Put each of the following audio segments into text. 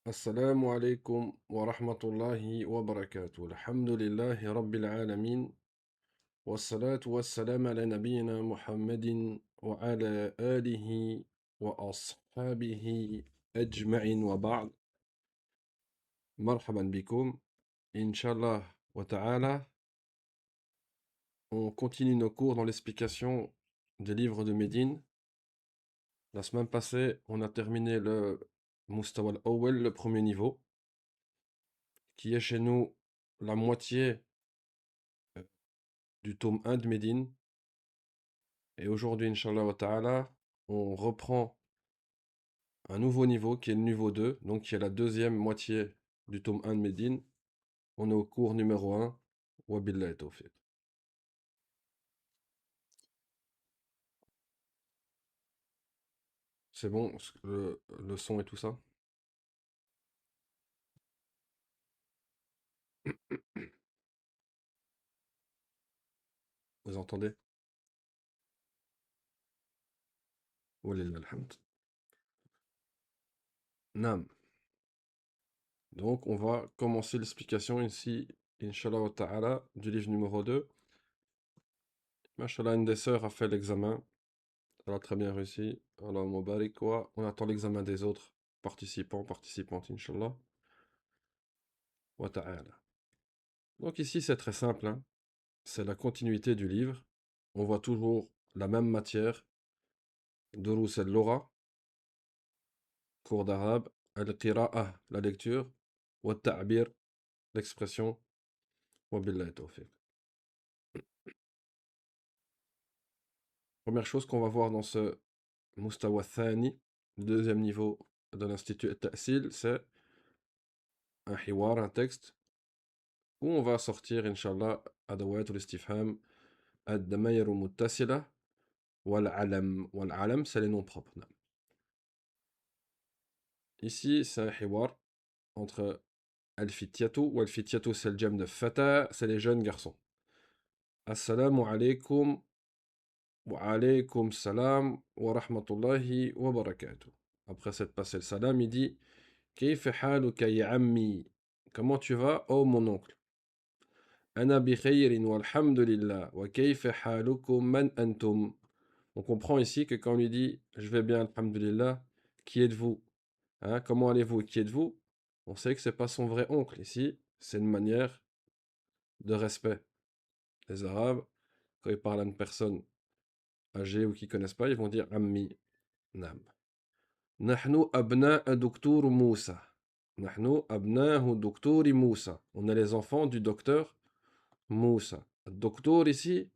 السلام عليكم ورحمة الله وبركاته. الحمد لله رب العالمين، والصلاة والسلام على نبينا محمد وعلى آله وأصحابه أجمعين وبعد. مرحبا بكم. Inch'Allah wa ta'ala, on continue nos cours dans l'explication des livres de Médine. La semaine passée, on a terminé le Mustawa al-Awwal, le premier niveau, qui est chez nous la moitié du tome 1 de Médine. Et aujourd'hui, Inch'Allah wa ta'ala, on reprend un nouveau niveau qui est le niveau 2, donc qui est la deuxième moitié du tome 1 de Médine. On est au cours numéro 1. Wa billahi tawfiq. C'est bon, le son et tout ça? Vous entendez? Walillah alhamd. Nam. Donc, on va commencer l'explication ici, Inch'Allah wa ta'ala, du livre numéro 2. Mashallah, une des sœurs a fait l'examen. Elle a très bien réussi. Allah mubarak wa. On attend l'examen des autres participantes, Inch'Allah wa ta'ala. Donc ici, c'est très simple, hein. C'est la continuité du livre. On voit toujours la même matière. Durus al-Lugha, cours d'arabe. Al-Qira'ah, la lecture. Wa ta'bir, l'expression. Wa billahi tawfiq. Première chose qu'on va voir dans ce Mustawa Thani, le deuxième niveau de l'Institut At-Ta'sil, c'est un hiwar, un texte, où on va sortir, Inch'Allah, adawat ou l'istifham, ad-damayr muttasila, wal-alam. Wal-alam, c'est les noms propres. Ici, c'est un hiwar entre Al-Fityatu, ou Al-Fityatu, c'est le jam de Fata, c'est les jeunes garçons. Assalamu alaikum, wa alaikum salam, wa rahmatullahi wa barakatuh. Après cette passé le salam, il dit Kayfa haluka ya ammi? Comment tu vas, oh mon oncle? Ana bi khayrin walhamdulillah, wa kayfa halukum man antum? On comprend ici que quand on lui dit je vais bien, alhamdulillah, qui êtes-vous? Hein, comment allez-vous? Qui êtes-vous? On sait que c'est pas son vrai oncle. Ici, c'est une manière de respect. Les Arabes, quand ils parlent à une personne âgée ou qui connaissent pas, ils vont dire Ammi, Nam. Nahnu abna'a Doktor Moussa. Nahnu abna'hu Doktor Moussa. On est les enfants du docteur Moussa. Docteur ici,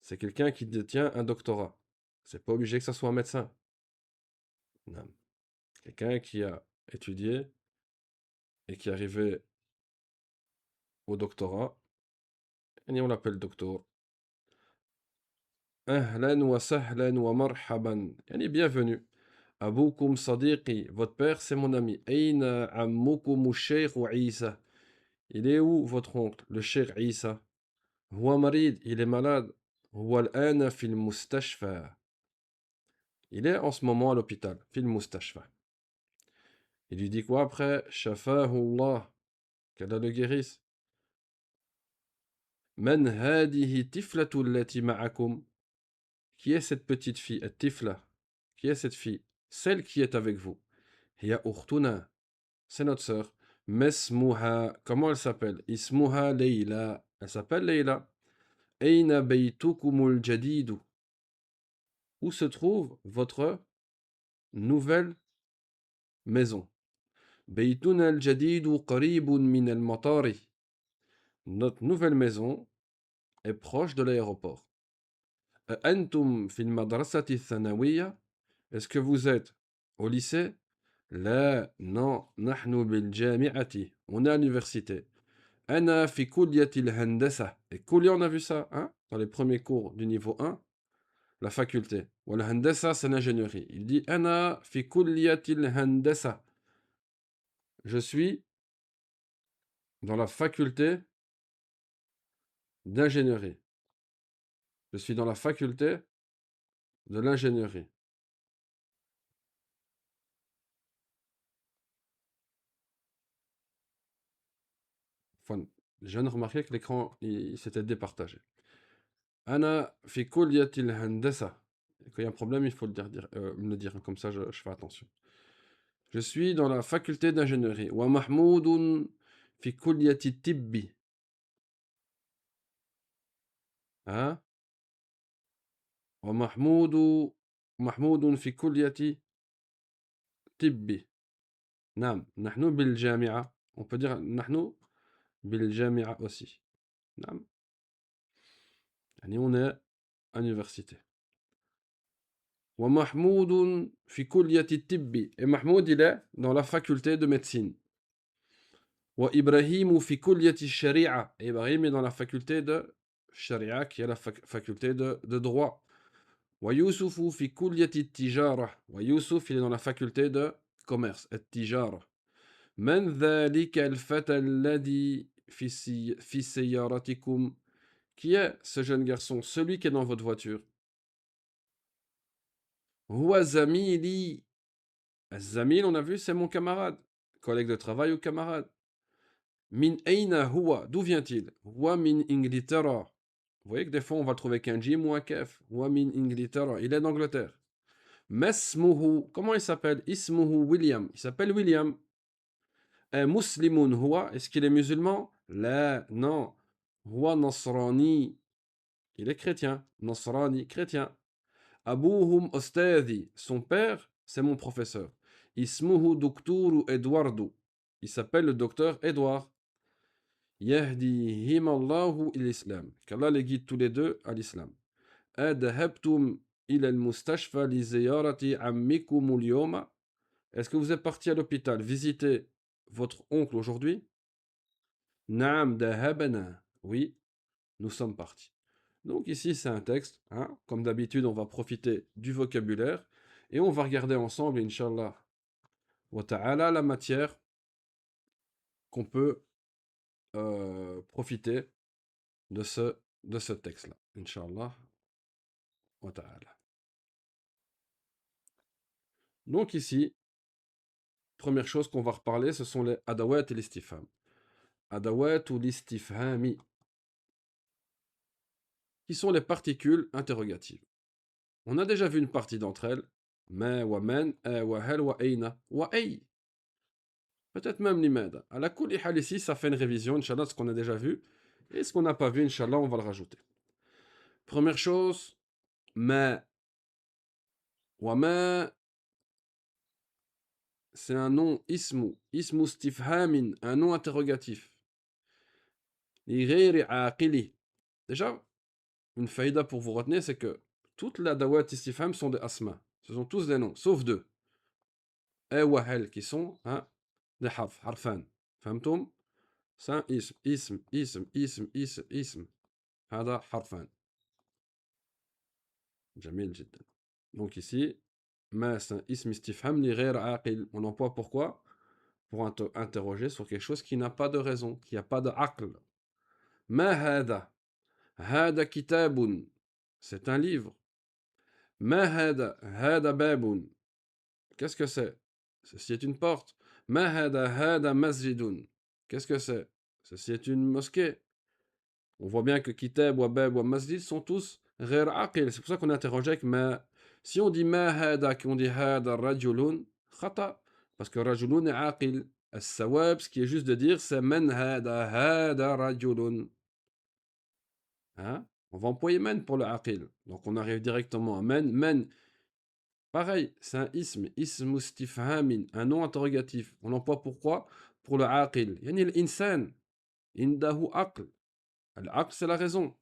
c'est quelqu'un qui détient un doctorat. C'est pas obligé que ça soit un médecin. Nam. Quelqu'un qui a étudié et qui est arrivé au doctorat, et on l'appelle docteur. Ahlan wa sahlan wa marhaban. Yani bienvenue. Aboukoum Sadiqi, votre père c'est mon ami. Aina ammoukoum Sheikh ou Isa. Il est où votre oncle, le Sheikh Isa? Huwa marid, il est malade. Huwa al-ana fil mustashfa. Il est en ce moment à l'hôpital, fil mustashfa. Il lui dit quoi après? Shafahu Allah, qu'Allah le guérisse. Man hadihi tiflatu allati ma'akum. Qui est cette petite fille, tifla? Qui est cette fille? Celle qui est avec vous. Hiya ukhtuna. C'est notre sœur. Mesmuha, comment elle s'appelle? Ismuha Leila. Elle s'appelle Leila. Aina baytukumul jadidu. Où se trouve votre nouvelle maison? Baytuna al-jadidu qaribun min al-matari. Notre nouvelle maison est proche de l'aéroport. Antum fil madrasati thanawiya. Est-ce que vous êtes au lycée? La, non, nahnu bil jami'ati. On est à l'université. Ana fi kulliyatil handasa. Et kulliya, on a vu ça, hein, dans les premiers cours du niveau 1, la faculté. Wal handasa, c'est l'ingénierie. Il dit Ana fi kulliyatil handasa. Je suis dans la faculté d'ingénierie. Je suis dans la faculté de l'ingénierie. Enfin, je viens de remarquer que l'écran, il s'était départagé. Ana fi kulliyatil handasa. Quand il y a un problème, il faut me le dire, hein, comme ça je fais attention. Je suis dans la faculté d'ingénierie. Wa mahmoudun fi kulliyati tibbi. Hein? Wa mahmoudun fi kulliyati tibbi. Nam, nahnu bil jami'a. On peut dire nahnu bil jami'a aussi. Nam. Yani on est à l'université. Wa mahmoudun fi kulliyati tibbi. Et Mahmoud, il est dans la faculté de médecine. Wa Ibrahim fi kulliyati shari'a. Et Ibrahim est dans la faculté de sharia, qui est la faculté de droit. Wa Youssouf fi kulliyati tijara. Wa Youssouf, il est dans la faculté de commerce, التجارة. من ذلك الفتى الذي في سيارتكم. Qui est ce jeune garçon? Celui qui est dans votre voiture. Huwa zamili. Zamil, on a vu, c'est mon camarade. Collègue de travail ou camarade. Min aina huwa. D'où vient-il? Huwa min Inglaterra. Vous voyez que des fois, on va le trouver avec un jim ou un kef. Huwa min Inglaterra. Il est d'Angleterre. Mesmuhu. Comment il s'appelle? Ismuhu William. Il s'appelle William. Muslimun huwa. Est-ce qu'il est musulman? La, non. Huwa nasrani. Il est chrétien. Nasrani, chrétien. Abuhum ostadi. Son père, c'est mon professeur. Ismuhu Dokturu Eduardo. Il s'appelle le docteur Edouard. Yahdihim Allahu l'islam. Qu'Allah les guide tous les deux à l'islam. Adhabtum ila al-mustashfa li ziyarati ammikum al-yawma. Est-ce que vous êtes parti à l'hôpital visiter votre oncle aujourd'hui? Naam dahabana. Oui, nous sommes partis. Donc ici, c'est un texte. Hein. Comme d'habitude, on va profiter du vocabulaire et on va regarder ensemble, Inch'Allah wa ta'ala, la matière qu'on peut profiter de ce texte-là. Inch'Allah wa ta'ala. Donc ici, première chose qu'on va reparler, ce sont les adawat et l'istifham. Adawat ou l'istifhami, qui sont les particules interrogatives. On a déjà vu une partie d'entre elles. Ma wa man, wa hal wa aina, wa ay. Peut-être même l'imad. À la kulli hal ici, ça fait une révision, Inch'Allah, de ce qu'on a déjà vu. Et ce qu'on n'a pas vu, Inch'Allah, on va le rajouter. Première chose, ma. Wa ma, c'est un nom ismu. Ismu stifhamin, un nom interrogatif. Li ghayri aqili. Déjà, une faïda pour vous retenir, c'est que toutes les dawat istifham sont des asma. Ce sont tous des noms, sauf deux. E wa hal, qui sont hein, des harf, harfan. Famtoum? C'est un ism. هذا حرفان. جميل جدا. Donc ici, ما c'est un ism istifham li ghayr aqil. On emploie pourquoi? Pour interroger sur quelque chose qui n'a pas de raison, qui n'a pas de aql. ما هذا? هذا كتاب. C'est un livre. ما هذا؟ هذا باب. Qu'est-ce que c'est? Ceci est une porte. ما هذا؟ هذا مسجد. Qu'est-ce que c'est? Ceci est une mosquée. On voit bien que kitab, wa bab, wa masjid sont tous غير aqil. C'est pour ça qu'on est interrogé avec ma. Si on dit ma hada, qu'on dit hada rajulun, khata. Parce que rajulun est aqil. As-sawab, ce qui est juste de dire, c'est man hada rajulun. Hein? On va employer man pour le aqil. Donc on arrive directement à man. Man, pareil, c'est un ism istifhamin, un nom interrogatif. On l'emploie pourquoi? Pour le aqil. Yani l'insan, indahu aql. Al-aql, c'est la raison.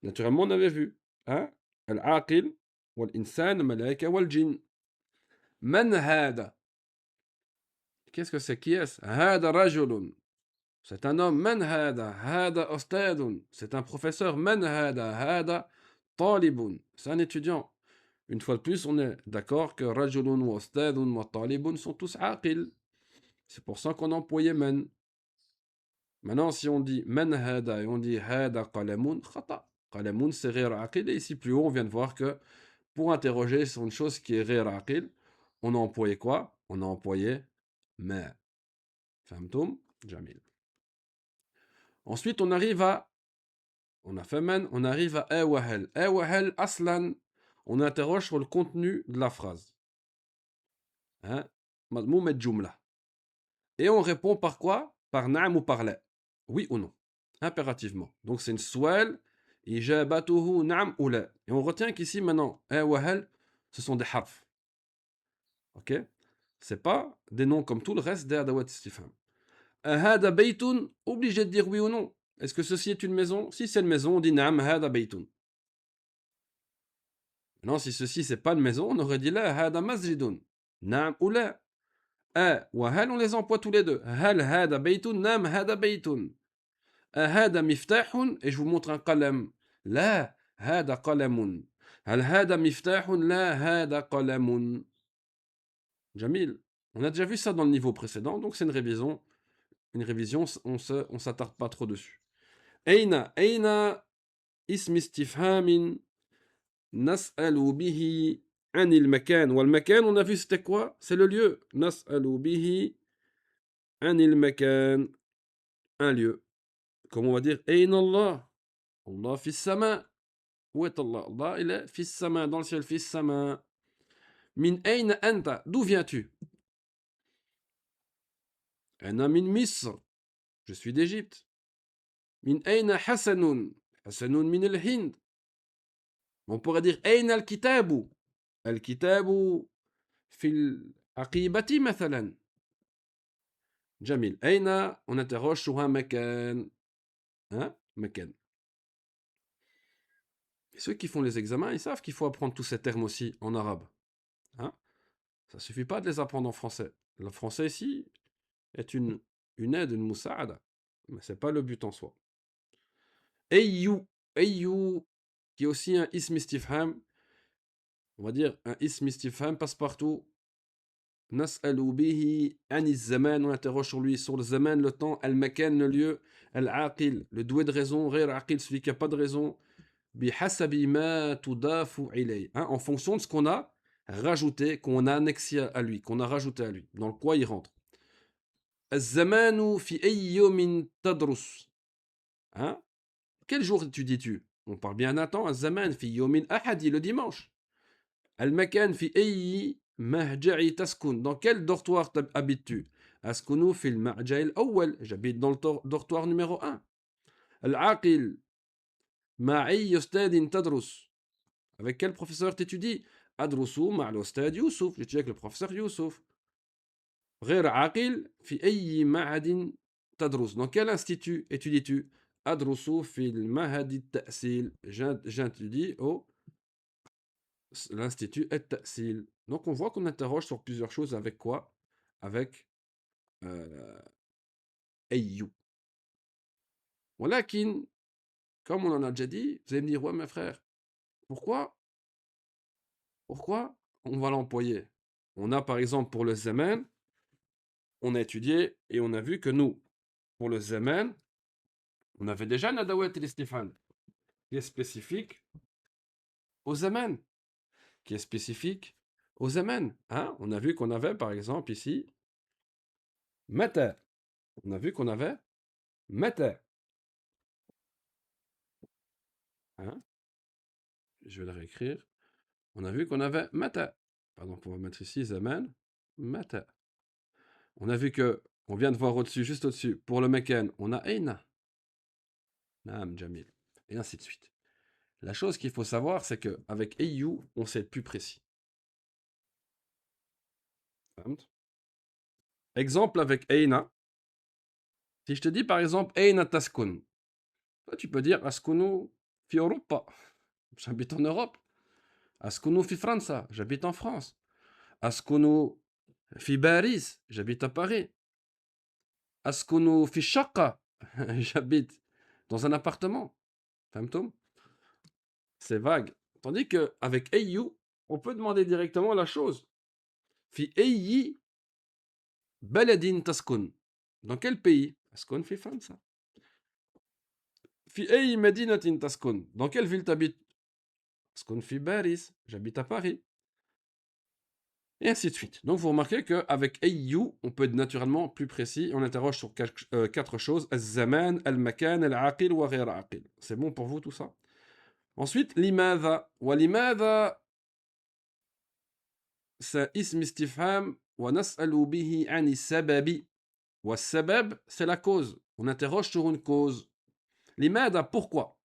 Naturellement, on avait vu. Hein? Al-aqil, wal-insan, malaika, wal-jin. Man hada? Qu'est-ce que c'est? Qui est-ce? Hada rajulun. C'est un homme. Man hada? Hada ostadun. C'est un professeur. Man hada? Hada talibun. C'est un étudiant. Une fois de plus, on est d'accord que rajulun wa ostadun wa talibun sont tous aqil. C'est pour ça qu'on a employé man. Maintenant, si on dit man hada et on dit hada qalamun, khata. Qalamun, c'est ghayr aqil. Et ici, plus haut, on vient de voir que pour interroger sur une chose qui est ghayr aqil, on a employé quoi? On a employé ma. Famtoum? Jamil. Ensuite, on arrive à, on a fait man, on arrive à e wa hal. E wa hal, aslan, on interroge sur le contenu de la phrase. Hein? Madmoum et jumla. Et on répond par quoi? Par na'am ou par la. Oui ou non? Impérativement. Donc c'est une swal, ijabatuhu na'am ou la. Et on retient qu'ici maintenant, e wa hal, ce sont des harfs. Ok? C'est pas des noms comme tout le reste des adawat istifham. Hada baytun, obligé de dire oui ou non. Est-ce que ceci est une maison? Si c'est une maison, on dit na'am hada baytun. Non, si ceci c'est pas une maison, on aurait dit là hada masjidun. Na'am ou la. Ou hal, on les emploie tous les deux. Hal hada baytun, na'am hada baytun. هذا مفتاح et je vous montre un qalam. لا هذا قلم. هل هذا مفتاح؟ لا هذا قلم. Jamil. On a déjà vu ça dans le niveau précédent, donc c'est une révision. Une révision, on s'attarde pas trop dessus. أين اسم استفهام نسأل به عن المكان. والمكان, on a vu c'était quoi? C'est le lieu. نسأل به عن المكان. Un lieu. Comme on va dire أين الله. Allah في السماء. Où est Allah? Allah, il est fils sama, dans le ciel, fils sama. Min ayna anta? D'où viens-tu? Ana min Misr. Je suis d'Égypte. Min ayna Hassanun? Hassanun min al-Hind. On pourrait dire ayna al-kitabu? Al-kitabu fil aqibati mathalan. Jamil. Ayna, on interroge sur un makan. Hein? Makan. Et ceux qui font les examens, ils savent qu'il faut apprendre tous ces termes aussi en arabe. Hein? Ça suffit pas de les apprendre en français. Le français ici est une aide, une moussa'ada. Mais c'est pas le but en soi. Ayyu, Ayyu, qui est aussi un ism istifham, on va dire un ism istifham passe-partout. Nas'alu bihi anis zaman, on interroge sur lui, sur le zaman, le temps, al-makan, le lieu, al-aqil, le doué de raison, ghayr aqil, celui qui n'a pas de raison, bihasabi ma tudafu ilay, en fonction de ce qu'on a rajouté, qu'on a annexé à lui, qu'on a rajouté à lui, dans le quoi il rentre. Az-zamanu fi ayyi yawmin tadrus. Hein? Quel jour étudies-tu? On parle bien d'un temps. Az-zaman fi yawmin ahadi, le dimanche. Al-makan fi ayyi mahja'i taskun. Dans quel dortoir habites-tu? Askunu fi al-mahja'i al-awwal. J'habite dans le dortoir numéro 1. Al-aqil ma'i ustadin tadrus. Avec quel professeur t'étudies? Adrusu ma'al ustad Youssouf. J'étudie avec le professeur Youssouf. غير عاقل في أي معهد تدرس. Dans quel institut étudies-tu? أدرس في المعهد التأصيل. J'étudie au l'institut التأصيل. Donc on voit qu'on interroge sur plusieurs choses avec quoi? Avec أيو. ولكن comme on en a déjà dit, vous allez me dire ouais mes frères, pourquoi on va l'employer? On a par exemple pour le zaman, on a étudié et on a vu que nous, pour le zaman, on avait déjà Nadawat el-Istifan qui est spécifique au zaman, qui est spécifique au zaman. Hein? On a vu qu'on avait par exemple ici Mata. On a vu qu'on avait Mata. Hein? Je vais le réécrire. On a vu qu'on avait Mata. Pardon, on va mettre ici zaman, Mata. On a vu que, on vient de voir au-dessus, juste au-dessus, pour le Mekan, on a Eina. Naam, Jamil. Et ainsi de suite. La chose qu'il faut savoir, c'est qu'avec Eyu, on sait être plus précis. Exemple avec Eina. Si je te dis par exemple Eina taskun, toi tu peux dire Askunu fi Europa. J'habite en Europe. Askunu fi Franza. J'habite en France. Askunu fi Paris. J'habite à Paris. Askunu fi Shaqqa. J'habite dans un appartement. Fahmtoum? C'est vague. Tandis qu'avec Ayu, on peut demander directement la chose. Fi Ayi baladin taskun. Dans quel pays? Askun fi Franza. Fi Ayi madinatin taskun. Dans quelle ville t'habites? Askun fi Paris. J'habite à Paris. Et ainsi de suite. Donc vous remarquez qu'avec ayyu, on peut être naturellement plus précis. On interroge sur quatre choses. Al-zaman, al-makan, al-aqil wa ghayr aqil. C'est bon pour vous tout ça? Ensuite, limadha. Wa limadha, c'est ism istifham wa nas'alu bihi ani sababi. Wa sabab, c'est la cause. On interroge sur une cause. Limadha, pourquoi?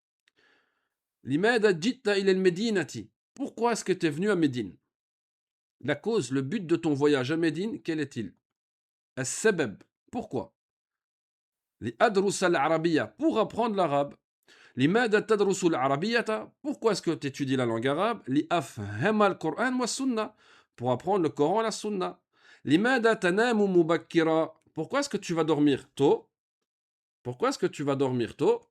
Limadha jitta ila al-medinati. Pourquoi est-ce que tu es venu à Médine? La cause, le but de ton voyage à Médine, quel est-il? Al-sabab. Pourquoi? لأدرس العربية, pour apprendre l'arabe. لماذا تدرس العربية? Pourquoi est-ce que tu étudies la langue arabe? لأفهم القرآن والسنة, pour apprendre le Coran et la Sunna. لماذا تنام مبكرا? Pourquoi est-ce que tu vas dormir tôt? Pourquoi est-ce que tu vas dormir tôt?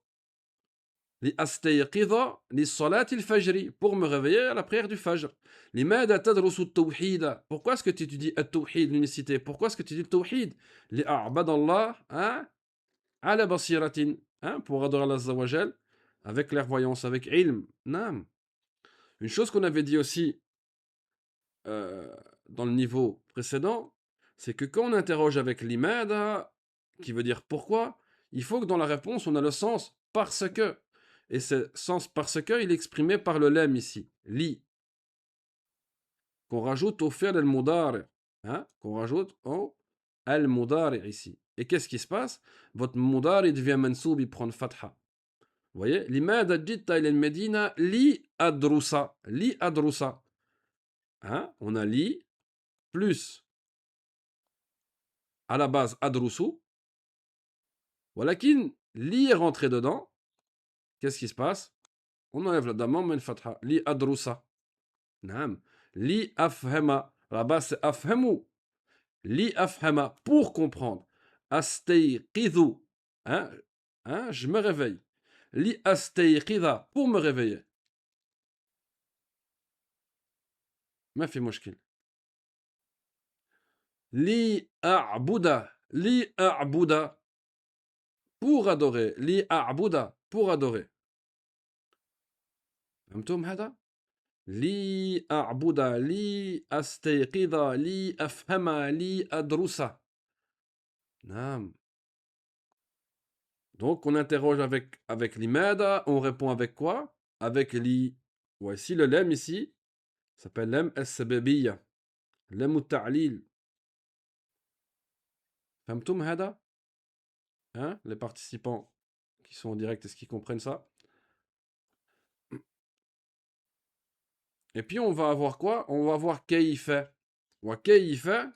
لأستيقظ لصلاة الفجر, pour me réveiller à la prière du Fajr. لماذا تدرس التوحيد? Pourquoi est-ce que tu étudies التوحيد, l'unicité? Pourquoi est-ce que tu étudies le tawhid? لأعبد الله, hein? Ala basiratin, hein, pour adorer Allah Azza wa Jal, avec clairvoyance, avec ilm. Naam. Une chose qu'on avait dit aussi euh, dans le niveau précédent, c'est que quand on interroge avec l'imada, qui veut dire pourquoi, il faut que dans la réponse, on a le sens parce que. Et ce sens parce que, il est exprimé par le lem ici, li, qu'on rajoute au fi'l al-mudari, hein, qu'on rajoute au al-mudari ici. Et qu'est-ce qui se passe? Votre mudari devient mansoub, il prend fatha. Vous voyez? لماذا جئت إلى المدينة لأدرس. لأدرس. Hein? On a li plus à la base adrusu. ولكن li est rentré dedans. Qu'est-ce qui se passe? On enlève la damma, on met le fatha. Li adrusa. نعم. Li afhama. La base c'est afhamu. Li afhama. Pour comprendre. Astayqidhu. Hein? Hein? Je me réveille. Li astayqidha. Pour me réveiller. ما في مشكل. Li a'buda. Li a'buda. Pour adorer. Li a'buda. Pour adorer. فهمتم هذا؟ لي أعبد لي أستيقظ لي أفهم لي أدرس. نعم. Donc on interroge avec l'imada, on répond avec quoi? Avec li. Voici le lem ici, s'appelle lem as-sababiyya. Lem ou-ta'lil. فهمتم هذا? Hein? Les participants qui sont en direct, est-ce qu'ils comprennent ça? Et puis on va avoir quoi? On va avoir kayfa. Wa kayfa,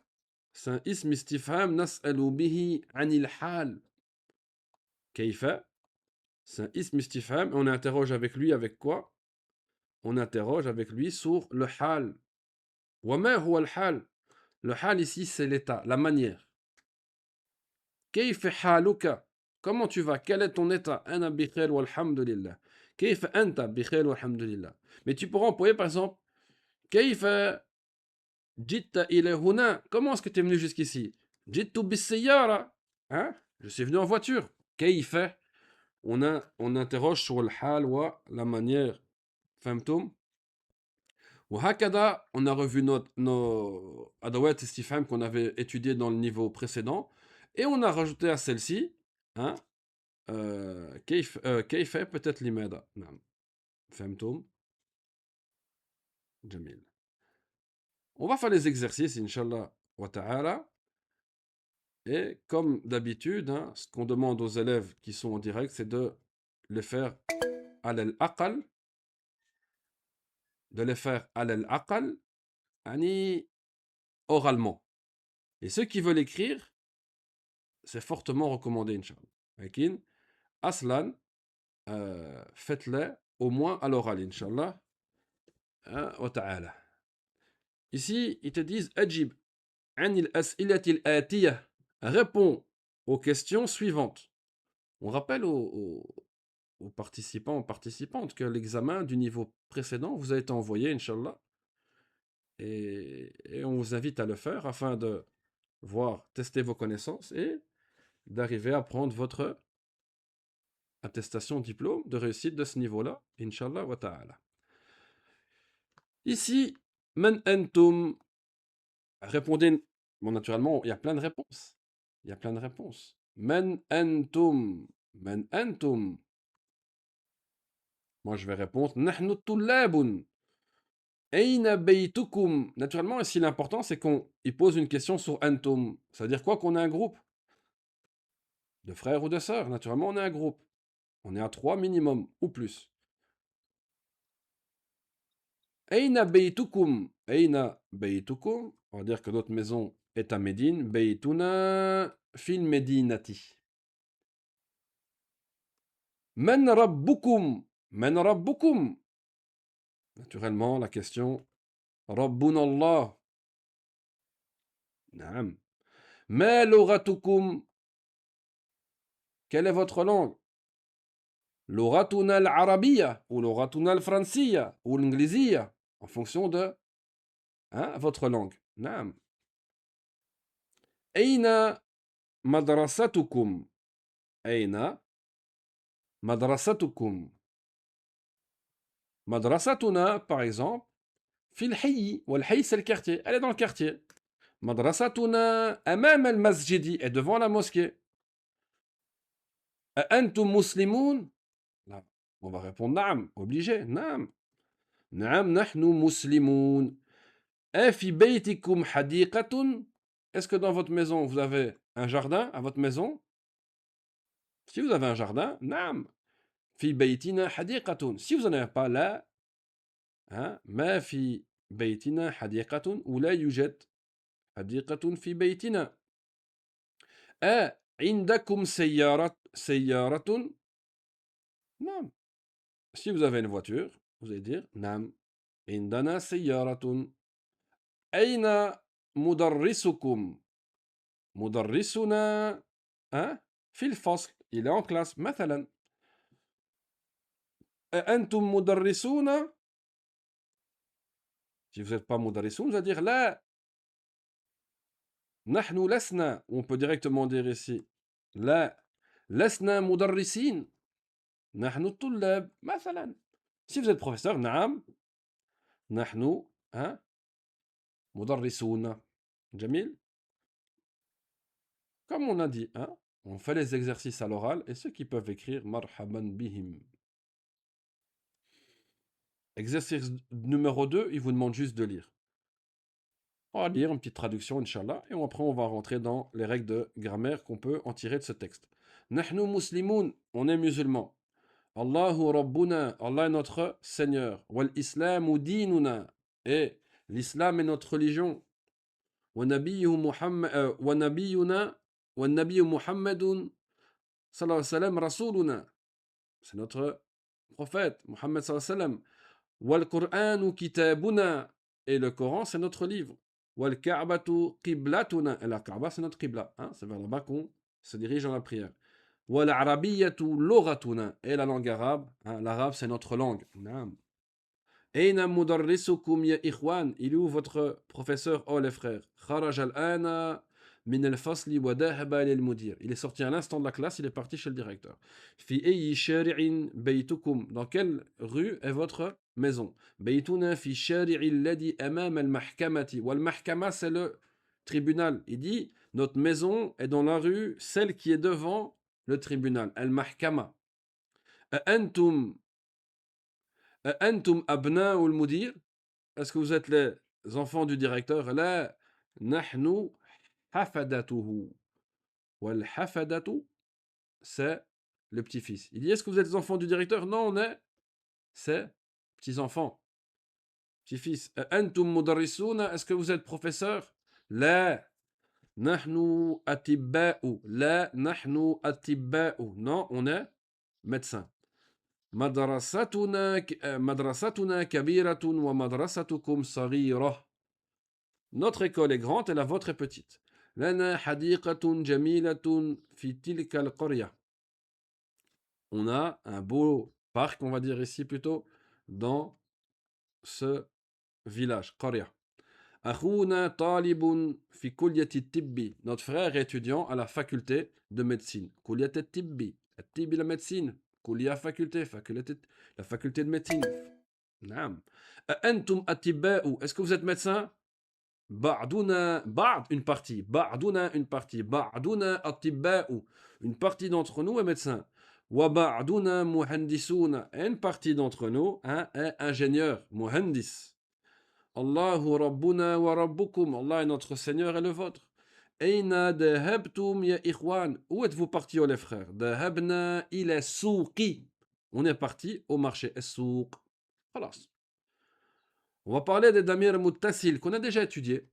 c'est un ism istifham nas'alu bihi anil hal. Kayfa, c'est un ism istifham et on interroge avec lui avec quoi? On interroge avec lui sur le hal. Wa ma huwa al hal? Le hal ici c'est l'état, la manière. Kayfa haluka? Comment tu vas? Quel est ton état? Ana bi khair walhamdulillah. Kayfa anta bi khair walhamdulillah. Mais tu pourras employer par exemple kayfa Jitta il est huna. Comment est-ce que tu es venu jusqu'ici? Jittu bis-sayyara. Hein? Je suis venu en voiture. Kayfa? On interroge sur le hal wa la manière. Fahmtum? وهكذا, on a revu nos adawat istifham qu'on avait étudié dans le niveau précédent et on a rajouté à celle-ci, hein, كيف peut-être لماذا. نعم. فهمتم؟ جميل. On va faire les exercices, Inch'Allah wa ta'ala. Et comme d'habitude, hein, ce qu'on demande aux élèves qui sont en direct, c'est de les faire à l'aqal, de les faire à l'aqal, ani oralement. Et ceux qui veulent écrire, c'est fortement recommandé, Inch'Allah. Lakin, aslan, faites-les au moins à l'oral, Inch'Allah. Hein, wa ta'ala. Ici, ils te disent ajib anil as'ilatil atiyah. Réponds aux questions suivantes. On rappelle aux participants, aux participantes, que l'examen du niveau précédent vous a été envoyé, Inch'Allah. Et on vous invite à le faire afin de voir, tester vos connaissances et d'arriver à prendre votre attestation diplôme de réussite de ce niveau-là, Inch'Allah wa ta'ala. Ici, man antum, Répondez. Bon, naturellement, il y a plein de réponses. Il y a plein de réponses. Men antum. Men antum. Moi, je vais répondre Nahnu tullabun. Aina baytukum. Naturellement, ici, l'important, c'est qu'on pose une question sur antum. Ça veut dire quoi qu'on a un groupe de frères ou de sœurs. Naturellement, on est un groupe. On est à 3 minimum ou plus. Aina baytukum. Aina baytukum. On va dire que notre maison est à Médine. Baytuna fil Medinati. Man rabbukum. Man rabbukum. Naturellement, la question Rabbuna Allah. Naam. Ma lughatukum. Quelle est votre langue? لغتنا العربية ou لغتنا الفرنسية ou l'anglaisie en fonction de hein, votre langue. نعم. أين مدرستكم؟ أين مدرستكم؟ مدرستنا par exemple في الحي والحي c'est le quartier. Elle est dans le quartier. مدرستنا أمام المسجد est devant la mosquée. أأنتم مسلمون؟ لا. On va répondre نعم. Obligé. نعم. نعم نحن مسلمون. أفي بيتكم حديقة؟ Est-ce que dans votre maison, vous avez un jardin à votre maison? Si vous avez un jardin, نعم. في بيتنا حديقة. Si vous n'en avez pas là, hein, ما في بيتنا حديقة ولا يوجد حديقة في بيتنا. عندكم سيارة؟ نعم. Si vous avez une voiture, vous allez dire نعم. عندنا سيارة. أين مدرسكم؟ مدرسنا hein, في الفصل. Il est en classe. مثلا أأنتم مدرسون؟ Si vous n'êtes pas مدرسون, vous allez dire لا. نحن لسنا. On peut directement dire ici لا لسنا مدرسين. نحن الطلاب مثلا. Si vous êtes professeur, نعم نحن hein, مدرسون. جميل. Comme on a dit, hein, on fait les exercices à l'oral et ceux qui peuvent écrire مرحبا بهم. Exercice numéro 2, il vous demande juste de lire. On va lire une petite traduction, Inch'Allah, et après on va rentrer dans les règles de grammaire qu'on peut en tirer de ce texte. Nahnu muslimoun, on est musulmans. Allahu Rabbuna, Allah est notre Seigneur. Wal Islamu dinuna, et l'islam est notre religion. Wa nabiyyu Muhammad, wa nabiyyuna, wa nabiyyu Muhammadun, sallallahu alayhi wa sallam, rasuluna. C'est notre prophète, Muhammad sallallahu alayhi wa sallam. Wal Qur'anu kitabuna, et le Coran c'est notre livre. Wal Ka'batu qiblatuna, et la Kaaba c'est notre qibla, hein, c'est vers là-bas qu'on se dirige dans la prière. Wal Arabiyyatu lughatuna, et la langue arabe, hein, l'arabe c'est notre langue. Naam. Aina mudarrisukum ya ikhwan, il est où votre professeur, oh les frères? Kharaj al-ana min al-fasli wa dhahaba lil mudir. Il est sorti à l'instant de la classe, il est parti chez le directeur. Fi ayyi shari'in baytukum, dans quelle rue est votre maison? Baytuna fi shari'i alladhi amama al-mahkamati. Wal mahkama c'est le tribunal. Il dit notre maison est dans la rue, celle qui est devant le tribunal, al-mahkama. Antum أأنتم أبناء المدير? Est-ce que vous êtes les enfants du directeur? لا نحن حفدته. والحفدة c'est le petit-fils. Il dit est-ce que vous êtes les enfants du directeur? Non, on est c'est petits-enfants. Petit-fils. أأنتم مدرسون? Est-ce que vous êtes professeur? لا نحن أطباء. لا نحن أطباء. Non, on est médecin. مدرستنا كبيرة ومدرستكم صغيرة. Notre école est grande et la vôtre est petite. لنا حديقة جميلة في تلك القرية. On a un beau parc, on va dire ici plutôt, dans ce village, قرية. أخونا طالب في كلية الطب. Notre frère est étudiant à la faculté de médecine. كلية الطب. الطب la médecine. كلية faculté, la faculté de médecine. نعم. أأنتم أطباء? Est-ce que vous êtes médecin? Ba'duna, ba'd, une partie. Ba'duna, une partie. Ba'duna atibba'u, une partie d'entre nous est médecin. Wa ba'duna muhandisuna, une partie d'entre nous est ingénieur, muhandis. Allahu rabbuna wa rabbukum, Allah est notre Seigneur et le vôtre. Aina dahabtum ya ikhwan, où êtes-vous partis, oh les frères? Dahabna ila souqi, on est parti au marché, as-souq. Khalas. On va parler des damir muttasil qu'on a déjà étudié.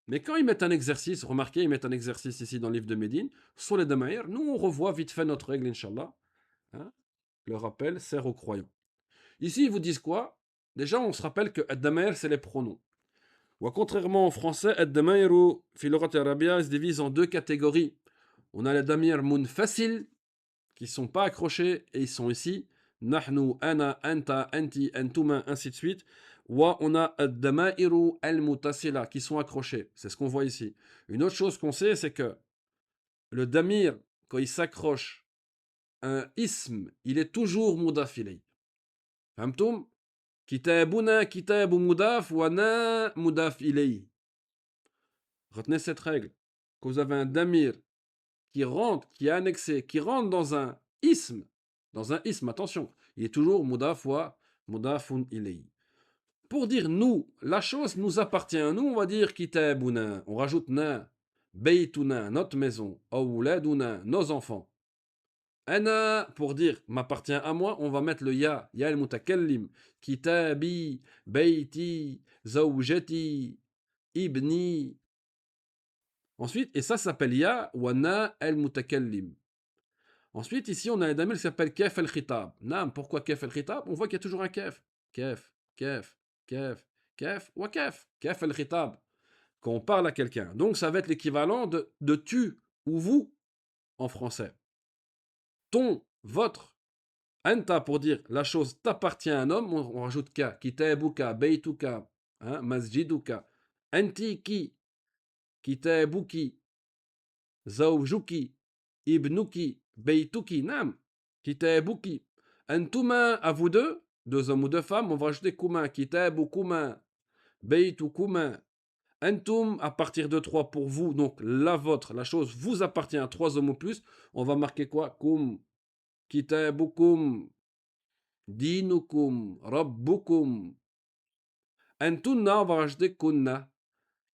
Mais quand ils mettent un exercice, remarquez, ils mettent un exercice ici dans le livre de Médine, sur les damir, nous on revoit vite fait notre règle, Inch'Allah. Hein. Le rappel sert aux croyants. Ici, ils vous disent quoi? Déjà, on se rappelle que ad-damir, c'est les pronoms. Ou contrairement en français, ad-damiru, fi lugat arabia, se divise en deux catégories. On a les damir munfasil, qui ne sont pas accrochés, et ils sont ici. Nahnu, ana, anta, anti, antuma, ainsi de suite. Ou on a ad-damairu al-mutasila, qui sont accrochés. C'est ce qu'on voit ici. Une autre chose qu'on sait, c'est que le damir, quand il s'accroche un ism, il est toujours mudaf ilay. Famtoum? Kitabuna, kitabu mudaf, wa na mudaf ilay. Retenez cette règle. Quand vous avez un damir qui rentre, qui est annexé, qui rentre dans un ism, attention, il est toujours mudaf wa mudafun ilay. Pour dire nous, la chose nous appartient à nous, on va dire kitabuna, on rajoute na, baytuna, notre maison, awladuna, nos enfants. Ana, pour dire m'appartient à moi, on va mettre le ya al mutakallim, kitabi, bayti, zawjati, ibni. Ensuite, et ça s'appelle ya wa na al mutakallim. Ensuite, ici, on a un damir qui s'appelle kef al khitab. Nam, pourquoi kef al khitab? On voit qu'il y a toujours un kef. Kef, kef, kef, kef, wa kef. Kef al khitab. Quand on parle à quelqu'un. Donc, ça va être l'équivalent de tu ou vous en français. Ton, votre. Anta pour dire la chose t'appartient à un homme, on rajoute ka. Kitabuka, beituka, masjiduka. Anti ki, kitabuki, zawjuki, ibnuki, beituki, nam, kitabuki. Antuma, à vous deux hommes ou deux femmes, on va rajouter kuma, kitabukuma, beitukuma. Antum, à partir de trois pour vous, donc la vôtre, la chose vous appartient à trois hommes ou plus, on va marquer quoi? Kum, kitabukum, dinukum, rabbukum. Antunna, on va rajouter kunna,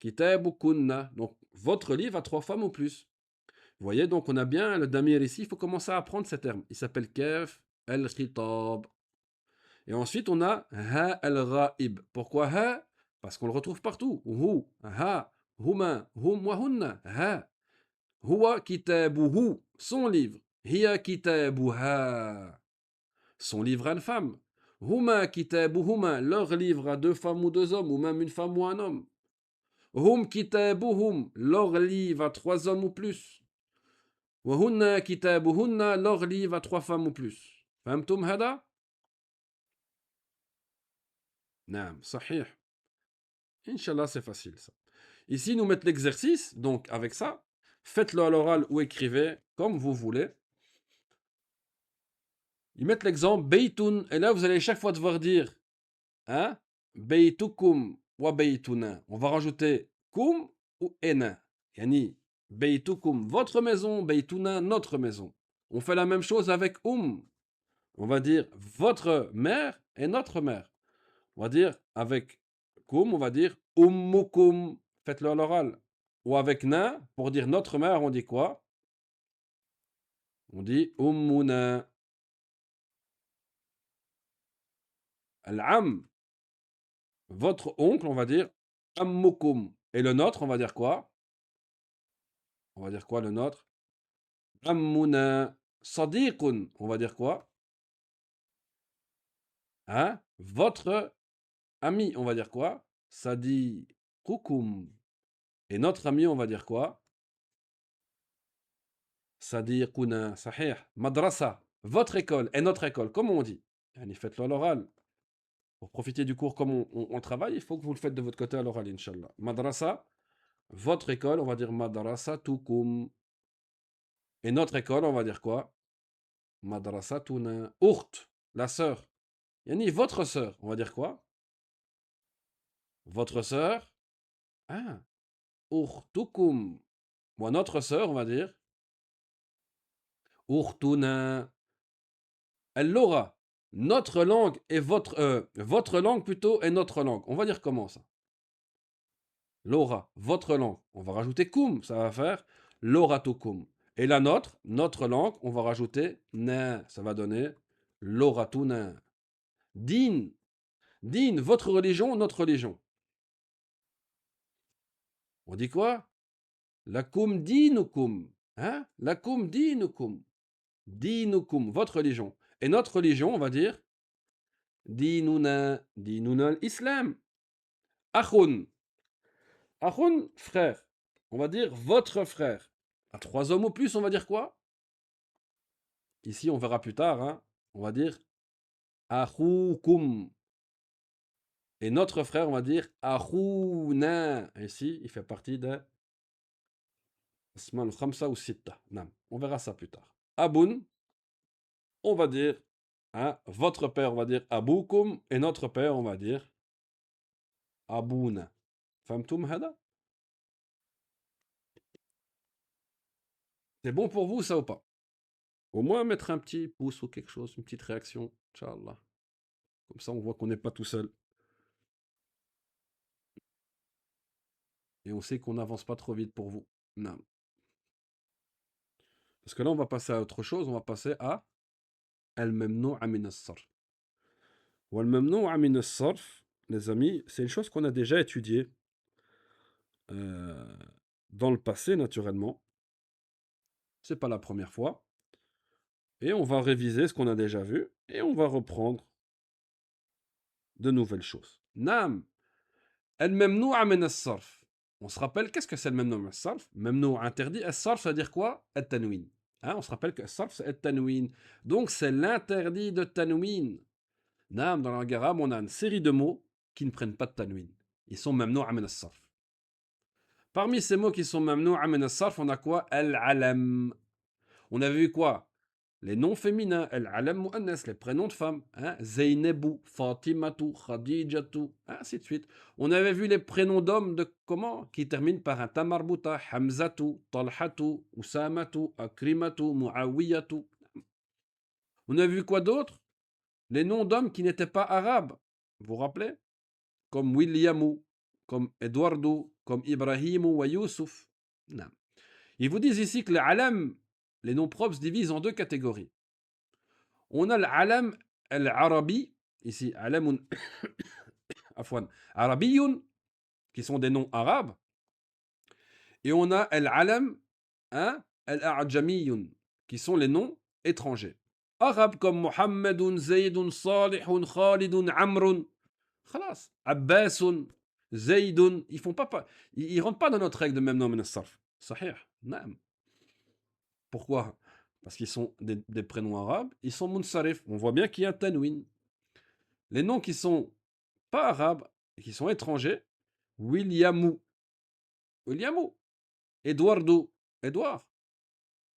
kitabukunna. Donc votre livre a trois femmes ou plus. Vous voyez, donc on a bien le damir ici, il faut commencer à apprendre ces termes. Il s'appelle kef al-khitab. Et ensuite, on a ha al-ra'ib. Pourquoi ha? Parce qu'on le retrouve partout. Hu, ha, huma, hum wa hunna, ha. Huwa kitabuhu, son livre. Hiya kitabuha, son livre à une femme. Huma kitabuhuma, leur livre à deux femmes ou deux hommes, ou même une femme ou un homme. Hum kitabuhum, leur livre à trois hommes ou plus. وهن كتابهن, leur livre à trois femmes ou plus. فهمتم هذا؟ نعم صحيح. Inch'Allah, c'est facile ça. Ici, nous mettons l'exercice, donc avec ça, faites-le à l'oral ou écrivez comme vous voulez. Ils mettent l'exemple Beytun, et là vous allez chaque fois devoir dire hein, Beytukum wa Beytuna. On va rajouter kum ou ena. Yani Beytukum, votre maison, Beytuna, notre maison. On fait la même chose avec On va dire votre mère et notre mère. On va dire avec kum, on va dire ummukum. Faites-le à l'oral. Ou avec na, pour dire notre mère, on dit quoi? On dit ummuna. Al-am, votre oncle, on va dire ammukum. Et le nôtre, on va dire quoi? On va dire quoi le nôtre? Ammuna. Sadiqun, on va dire quoi? Hein? Votre ami, on va dire quoi? Sadiqukum. Et notre ami, on va dire quoi? Sadiquna, sahih. Madrasa, votre école et notre école, comment on dit? Faites-le à l'oral. Pour profiter du cours comme on travaille, il faut que vous le faites de votre côté à l'oral, Inch'Allah. Madrasa, votre école, on va dire madrasa tukum. Et notre école, on va dire quoi? Madrasa tuna. Urt, la sœur. Yani votre sœur, on va dire quoi? Votre sœur. Ah, ukhtukum. Ou notre sœur, on va dire ukhtuna. Elle l'aura. Notre langue et votre langue plutôt et notre langue. On va dire comment ça? L'aura, votre langue. On va rajouter kum, ça va faire l'oratukum. Et la nôtre, notre langue, on va rajouter na, ça va donner l'oratuna. Din, din, votre religion, notre religion. On dit quoi? Lakum dinukum. Hein? Lakum dinukum. Dinukum, votre religion. Et notre religion, on va dire dinuna, dinuna l'islam. Akhun, akhun, frère. On va dire votre frère. À 3 hommes ou plus, on va dire quoi? Ici, on verra plus tard, hein, on va dire akhoukum. Et notre frère, on va dire akhouna. Ici, il fait partie de Asma al-Khamsa ou Sitta. On verra ça plus tard. Aboun, on va dire, hein, votre père, on va dire aboukum. Et notre père, on va dire abouna. Famtoum hada? C'est bon pour vous, ça ou pas? Au moins mettre un petit pouce ou quelque chose, une petite réaction, Inch'Allah. Comme ça, on voit qu'on n'est pas tout seul. Et on sait qu'on n'avance pas trop vite pour vous. Non. Parce que là, on va passer à autre chose. On va passer à al-mamnou'a min as-sarf. Ou al-mamnou'a min as-sarf, les amis, c'est une chose qu'on a déjà étudiée euh, dans le passé, naturellement. C'est pas la première fois. Et on va réviser ce qu'on a déjà vu. Et on va reprendre de nouvelles choses. Nam, al-mamnou'a min as-sarf. On se rappelle, qu'est-ce que c'est le mamnou'a min as-sarf? Mamnou'a interdit. As-sarf, ça veut dire quoi? At-tanwin. Hein, on se rappelle que as-sarf, c'est at-tanwin. Donc, c'est l'interdit de tanwin. Naam, dans la langue arabe, on a une série de mots qui ne prennent pas de tanwin. Ils sont mamnou'a min as-sarf. Parmi ces mots qui sont mamnou'a min as-sarf, on a quoi? Al-alam. On avait vu quoi? Les noms féminins, al-alam mu'annas, les prénoms de femmes. Hein? Zainabou, Fatimatu, Khadijatu, ainsi de suite. On avait vu les prénoms d'hommes de comment? Qui terminent par un tamarbuta, Hamzatu, Talhatu, Usamatu, Akrimatu, Muawiyatu. On a vu quoi d'autre? Les noms d'hommes qui n'étaient pas arabes. Vous vous rappelez? Comme Williamou, comme Eduardo, comme Ibrahim ou Youssouf. Non. Ils vous disent ici que les alam, les noms propres, se divisent en deux catégories. On a l'alam al-arabi, ici, alamun, afwan, arabiyun, qui sont des noms arabes. Et on a l'alam, hein, al-a'jamiyun, qui sont les noms étrangers. Arabes comme Mohammedun, Zaydun, Salihun, Khalidun, Amrun. Khalas. Abbasun, Zaydun, ils rentrent pas dans notre règle de même nom min as-sarf. Sahih. Naam. Pourquoi? Parce qu'ils sont des prénoms arabes, ils sont munsarif. On voit bien qu'il y a un tanwin. Les noms qui sont pas arabes et qui sont étrangers, Williamou, Williamou, Eduardo, Edouard,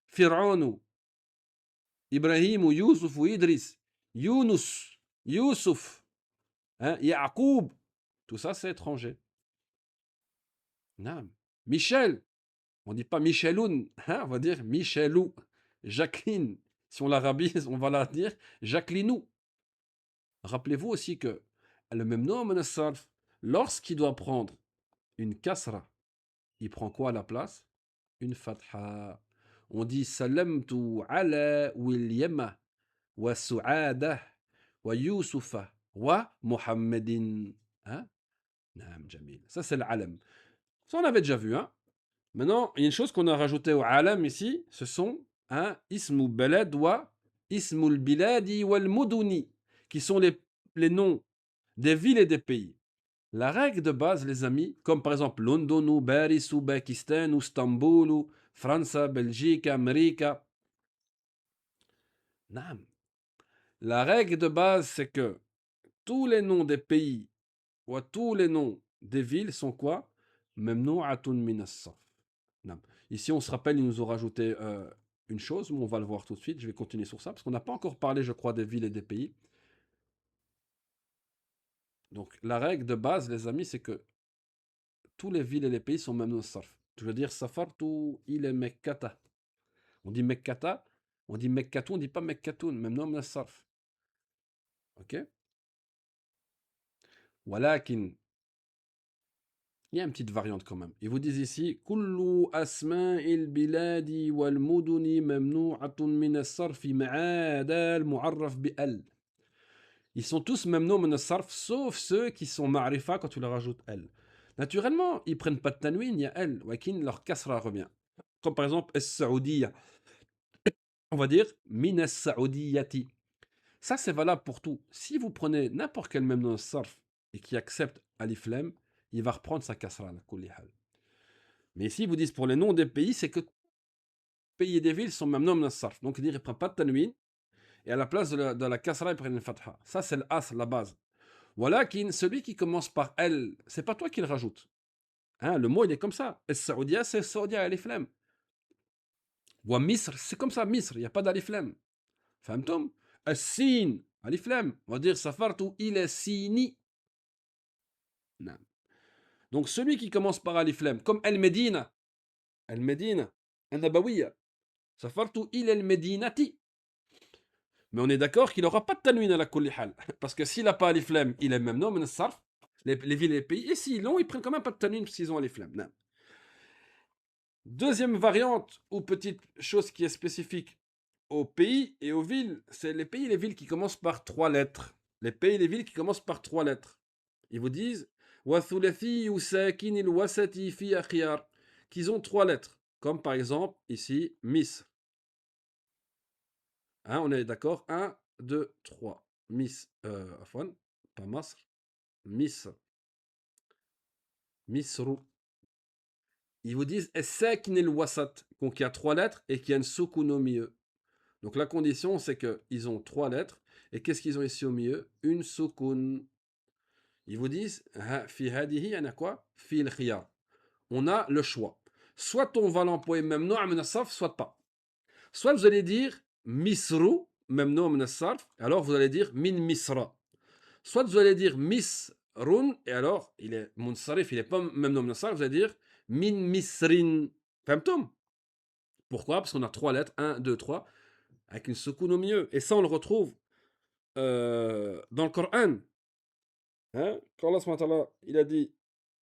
Fir'aunu, Ibrahim, Youssouf, Idris, Younous, Youssouf, hein, Yacoub, tout ça c'est étranger. Naam. Michel, on dit pas Micheloun, hein, on va dire Michelou. Jacqueline, si on l'arabise, on va la dire Jacquelinou. Rappelez-vous aussi que le même nom, Sarf, lorsqu'il doit prendre une kasra, il prend quoi à la place? Une fatha. On dit salamtu ala Williama wa Su'ada wa Youssoufa wa Muhammadin. Hein? Naam, Jamil. Ça, c'est l'alam. Ça, on avait déjà vu. Hein? Maintenant, il y a une chose qu'on a rajoutée au alam ici, ce sont ismu balad wa ismul biladi wal muduni, qui sont les noms des villes et des pays. La règle de base, les amis, comme par exemple London, Paris, Pakistan, Istanbul, France, Belgique, Amérique. Non. La règle de base, c'est que tous les noms des pays ou tous les noms des villes sont quoi? Memnou'atun min as-sarf. Ici, on se rappelle, il nous a rajouté une chose, mais on va le voir tout de suite. Je vais continuer sur ça, parce qu'on n'a pas encore parlé, je crois, des villes et des pays. Donc, la règle de base, les amis, c'est que tous les villes et les pays sont mamnoun sarf. Je veux dire, safartu ila Mekkata. On dit Mekkata, on dit Mekkatoun, on dit pas Mekkatoun, mamnoun sarf. Ok? Walakin, il y a une petite variante quand même. Ils vous disent ici, Kullu asma'il biladi wal muduni mamnu'atun min as-sarfi ma'ada al-mu'arraf bi al. Ils sont tous mamnou min as-sarf, sauf ceux qui sont ma'rifa quand tu leur rajoutes al. Naturellement, ils prennent pas de tanwin, il y a al, wakin leur kasra revient. Comme par exemple, as-Saoudiya. On va dire, min as-Saoudiyati. Ça, c'est valable pour tout. Si vous prenez n'importe quel mamnou as-sarf et qui accepte alif lam, il va reprendre sa kasra, la kulli hal. Mais ici, ils vous disent pour les noms des pays, c'est que pays et des villes sont mamnoum nas-sarf. Donc, il ne prend pas de tanwin. Et à la place de la kasra, il prend une fatha. Ça, c'est l'as, la base. Walakin, celui qui commence par L, c'est pas toi qui le rajoute. Hein, le mot, il est comme ça. Et Saoudia, c'est Saoudia alif lam. Ou Misr, c'est comme ça, Misr, il n'y a pas d'alif lam. Famtum? As-Sin, alif lam. On va dire safartu ila Sini. Non. Donc, celui qui commence par alif lam, comme El-Medina, El-Medina, El-Nabawiya, safartu ila El-Medinati. Mais on est d'accord qu'il n'aura pas de tanwin à la kulli hal. Parce que s'il n'a pas alif lam, il est même non, mais sarf, les villes et les pays. Et s'ils l'ont, ils prennent quand même pas de tanwin parce qu'ils ont alif lam. Non. Deuxième variante, ou petite chose qui est spécifique aux pays et aux villes, c'est les pays et les villes qui commencent par trois lettres. Les pays et les villes qui commencent par trois lettres. Ils vous disent وَثُلَثِيُّ سَاكِنِ الْوَسَطِ فِي أَخْيَارٍ qu'ils ont trois lettres. Comme par exemple ici, Miss. Hein, on est d'accord? 1, 2, 3. Miss, afwan, pas Masr, Miss, Misrou. Ils vous disent Sakin el Wasat, donc il y a trois lettres et qu'il y a une soukoun au milieu. Donc la condition, c'est qu'ils ont trois lettres. Et qu'est-ce qu'ils ont ici au milieu? Une soukoun. Ils vous disent Fi hadihi, il y en a quoi? Fi el khiyar. On a le choix. Soit on va l'employer même nom min as-sarf, soit pas. Soit vous allez dire Misrou, même nom min as-sarf, alors vous allez dire Min Misra. Soit vous allez dire misrun, et alors, il est munsarif, il n'est pas même nom munsarif, vous allez dire min misrin. Fahmtoum? Pourquoi? Parce qu'on a trois lettres, 1, 2, 3, avec une soukoun au milieu. Et ça, on le retrouve dans le Coran. Hein? Quand Allah subhanahu wa ta'ala, il a dit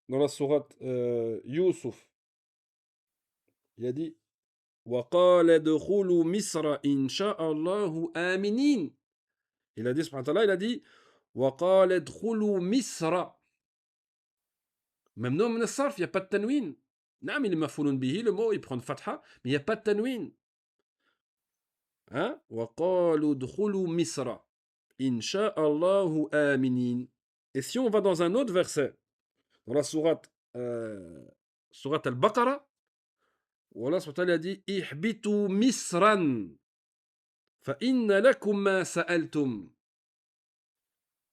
dans la sourate Yusuf, il a dit وَقَالَ ادْخُلُوا مِصْرَ إِنْ شَاءَ اللَّهُ آمِنِينَ. Il a dit subhanahu wa ta'ala, il a dit وَقَالَ ادْخُلُوا مِصْرَ. Même nom min sarf, il n'y a pas de tanwin. Non, il est mafouloun bihi, le mot, il prend fatha, mais il n'y a pas de tanwin. Hein? وَقَالُوا ادْخُلُوا مِصْرَ إِنْ شَاءَ اللَّهُ آمِنِينَ. Et si on va dans un autre verset, dans la sourate Al-Baqarah, où Allah subhanahu wa ta'ala a dit ihbitu misran fa inna lakum ma sa'altum.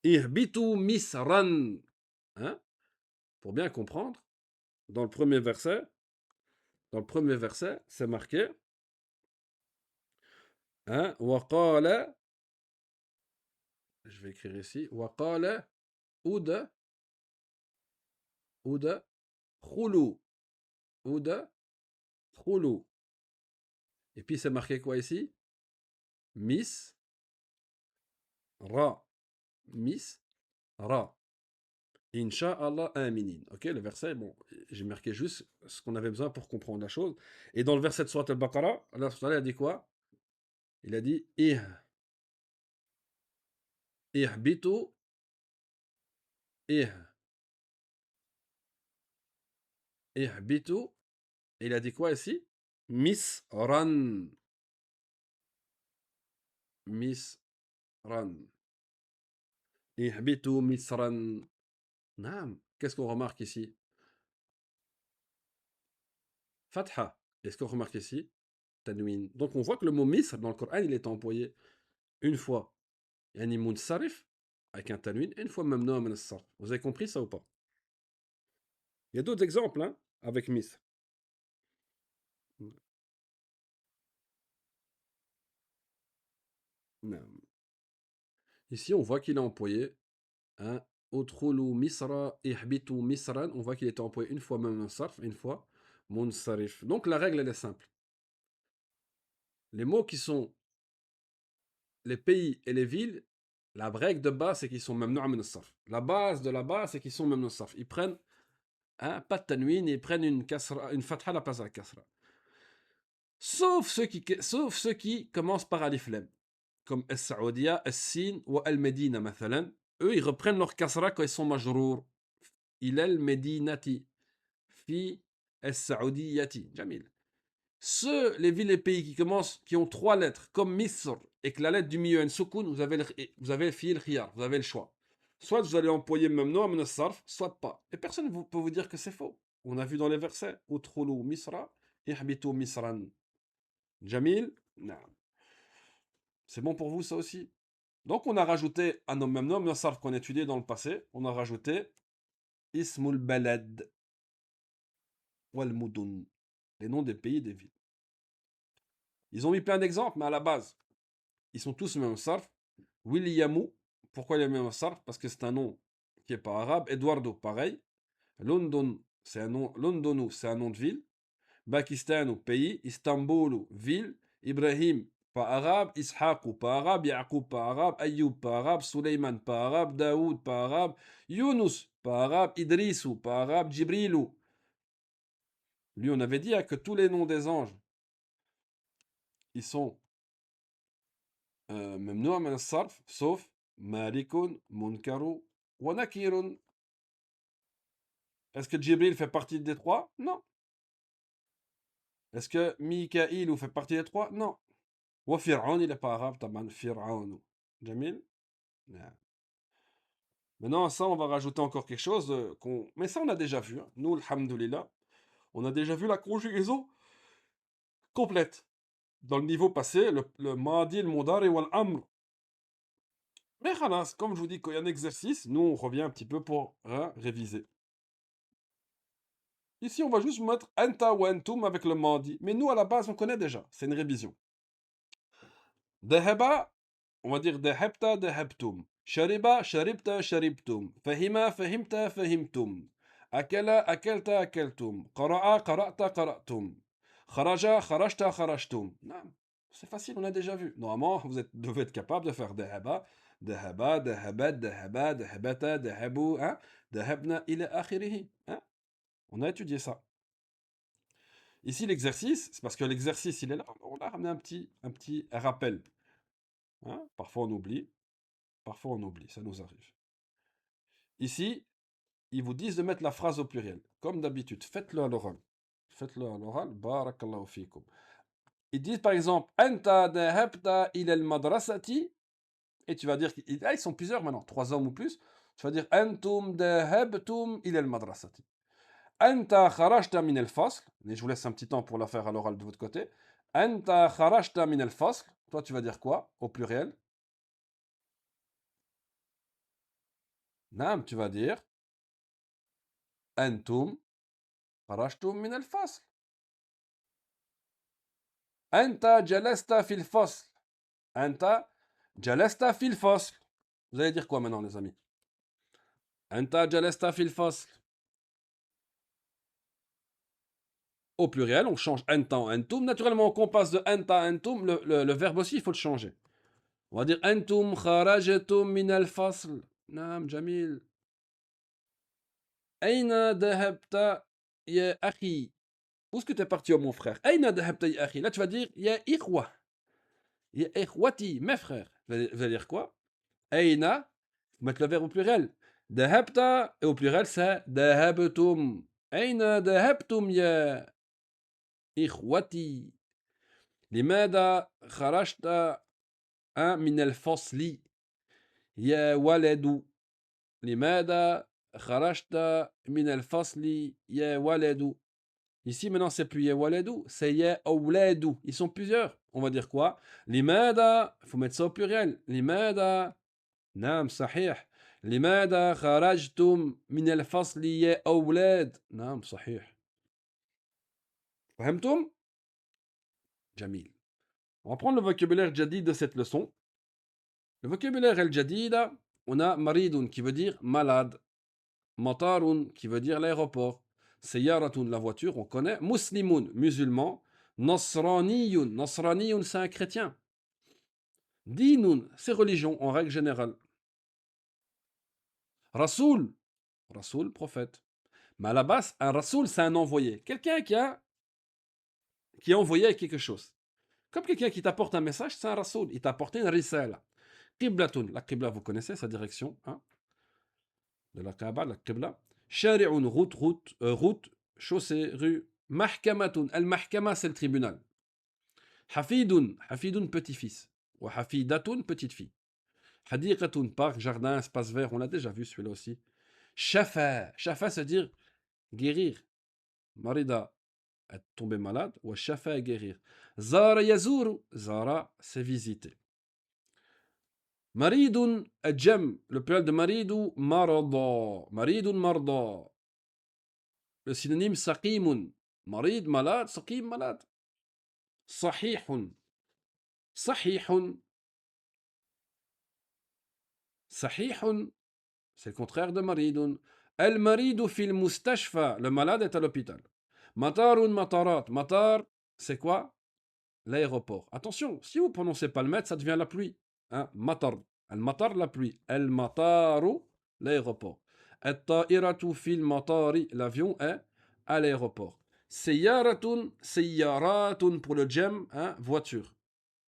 Ihbitu misran. Hein? Pour bien comprendre, dans le premier verset, c'est marqué hein, وقال, je vais écrire ici, وقال Ouda, Ouda, Khoulou, Ouda, Khoulou. Et puis c'est marqué quoi ici? Miss, Ra, Miss, Ra. Inch'Allah aminin. Ok, le verset, bon, j'ai marqué juste ce qu'on avait besoin pour comprendre la chose. Et dans le verset de Surat al-Baqarah, Allah a dit quoi? Il a dit ihbitu, ihbitu. Et il a dit quoi ici? Misran. Misran. Ihbitu misran. Naam. Qu'est-ce qu'on remarque ici? Fatha. Et ce qu'on remarque ici? Tanwin. Donc on voit que le mot misr dans le Coran, il est employé une fois. Yani munsarif, avec un tanwin, et une fois mamnoua min as-sarf. Vous avez compris ça ou pas? Il y a d'autres exemples hein, avec misr. Naam. Ici, on voit qu'il est employé hein, Udkhulu Misra, ihbitu Misran. On voit qu'il était employé une fois même un sarf, une fois munsarif. Donc la règle, elle est simple. Les mots qui sont les pays et les villes, la règle de base, c'est qu'ils sont même min sarf. La base de la base, c'est qu'ils sont même sarf. Ils prennent pas de tanwin, ils prennent une fatha à la place de la kasra. Sauf ceux qui commencent par alif lam, comme Al-Saoudia, Al-Sin ou Al-Medina, مثلا. Eux, ils reprennent leur kasra quand ils sont majrour. Il al-Medinati, fi al-Saoudiyati. Jamil. Les villes et pays qui commencent, qui ont trois lettres, comme Misr, et que la lettre du milieu est une soukoun, vous avez fil khiyar, vous avez le choix. Soit vous allez employer même nom, même sarf, soit pas. Et personne ne peut vous dire que c'est faux. On a vu dans les versets, Utrulu Misra, ihbitu Misran. Jamil, non. C'est bon pour vous ça aussi? Donc on a rajouté un nom, même nom, même sarf qu'on a étudié dans le passé, on a rajouté Ismul Balad wal Mudun, les noms des pays et des villes. Ils ont mis plein d'exemples, mais à la base, ils sont tous même sarf. Williamou, pourquoi il y a même sarf? Parce que c'est un nom qui n'est pas arabe. Eduardo, pareil. London, c'est un nom, Londonou, c'est un nom de ville. Pakistan, pays. Istanbul, ville. Ibrahim, pas arabe. Ishaq, pas arabe. Yaqub, pas arabe. Ayoub, pas arabe. Suleiman, pas arabe. Daoud, pas arabe. Yunus, pas arabe. Idrissou, pas arabe. Djibrilou. Lui, on avait dit que tous les noms des anges, ils sont ممنوع من الصرف sauf مالك منكر ونكير. Est-ce que Djibril fait partie des trois? Non. Est-ce que Mikaïl fait partie des trois? Non. Wa Fir'aun, il n'est pas arabe, taban Fir'aun. Jamil? Non. Maintenant, ça, on va rajouter encore quelque chose mais ça, on a déjà vu. Hein. Nous, alhamdoulilah, on a déjà vu la conjugaison complète. Dans le niveau passé, le Madi, le Mudari ou l'Amr. Mais khalas, comme je vous dis, quand il y a un exercice, nous, on revient un petit peu pour réviser. Ici, on va juste mettre anta ou antum avec le mandi. Mais nous, à la base, on connaît déjà. C'est une révision. Deheba, on va dire dehebta, dehebtum. Shariba, sharibta, sharibtum. Fahima, fahimta, fahimtum. Akela, akelta, akeltum. Qara'a, qara'ta, qara'tum. Kharaja, kharajta, kharajtum. Non, c'est facile, on a déjà vu. Normalement, devez être capable de faire deheba, deheba, dehebat, deheba, dehebata, dehebu, hein? Dehebna ila akhirihi. Hein? On a étudié ça. Ici, l'exercice, c'est parce que l'exercice, il est là. On a ramené un petit rappel. Hein. Parfois, on oublie. Parfois, on oublie. Ça nous arrive. Ici, ils vous disent de mettre la phrase au pluriel. Comme d'habitude, faites-le à l'oral. Faites-le à l'oral. Barakallahu fikum. Ils disent par exemple, Anta dahabta ila al-madrasati. Et tu vas dire, ils sont plusieurs maintenant, 3 hommes ou plus. Tu vas dire, Antum dahabtum ila al-madrasati. Anta kharajta min al-fasl. Et je vous laisse un petit temps pour la faire à l'oral de votre côté. Anta kharajta min al-fasl. Toi, tu vas dire quoi au pluriel? Naam, tu vas dire Antum kharajtum min al-fasl. Anta jalasta fil fasl. Anta jalasta fil fasl. Vous allez dire quoi maintenant, les amis? Anta jalasta fil fasl. Au pluriel, on change anta en antum. Naturellement, quand on passe de anta à antum, le verbe aussi, il faut le changer. On va dire Antum kharajtum min al-fasl. Naam, Jamil. Aina dahabta ya akhi. Où est-ce que tu es parti, oh mon frère? Aina dahabta ya akhi. Là, tu vas dire ya ikhwa. Ya ikhwati, mes frères. Vous allez dire quoi? Aina, vous mettez le verbe au pluriel. Dahabta, et au pluriel, c'est dahabtum. Aina dahabtum ya ikhwati. لماذا خرجت من الفصل يا ولد لماذا خرجت من الفصل يا ولد. Ici maintenant c'est plus ya waladu, c'est ya awladu. Ils sont plusieurs. On va dire quoi? لماذا, il faut mettre ça au pluriel. لماذا, نعم صحيح. لماذا خرجتم من الفصل يا أولاد. نعم صحيح. فهمتم؟ جميل. On va prendre le vocabulaire jadid de cette leçon. Le vocabulaire al-jadida, on a maridoun qui veut dire malade. Mataroun qui veut dire l'aéroport. Sayyaratoun, la voiture, on connaît. Muslimoun, musulman. Nasraniyoun, Nasraniyoun, c'est un chrétien. Dinoun, c'est religion en règle générale. Rasoul, Rasoul, prophète. Mais à la base, un Rasoul, c'est un envoyé. Quelqu'un qui est envoyé avec quelque chose. Comme quelqu'un qui t'apporte un message, c'est un Rasoul. Il t'a apporté une risala. Qiblatoun, la Qibla, vous connaissez sa direction hein, de la Kaaba, la Qibla. Shari'un, route, chaussée, rue. Mahkamatoun, al-Mahkama, c'est le tribunal. Hafidoun, petit-fils. Ou Hafidatoun, petite-fille. Hadiqatoun, parc, jardin, espace vert, on l'a déjà vu celui-là aussi. Shafa, c'est dire guérir. Marida, être tombé malade. Ou Shafa, guérir. Zara yazuru, Zara, c'est visiter. Maridoun, adjem, le pluriel de maridou, marada. Maridoun, marda. Le synonyme saqimun. Marid, malade, saqim, malade. Sahihun. Sahihun. Sahihun, c'est le contraire de maridoun. El maridou fil mustashfa, le malade est à l'hôpital. Matarun matarat, matar, c'est quoi? L'aéroport. Attention, si vous prononcez pas le met, ça devient la pluie. Hein? Matar, el matar, la pluie. El mataru, l'aéroport. El ta'iratu fil matari, l'avion est à l'aéroport. Seyyaratun pour le jem, hein? Voiture.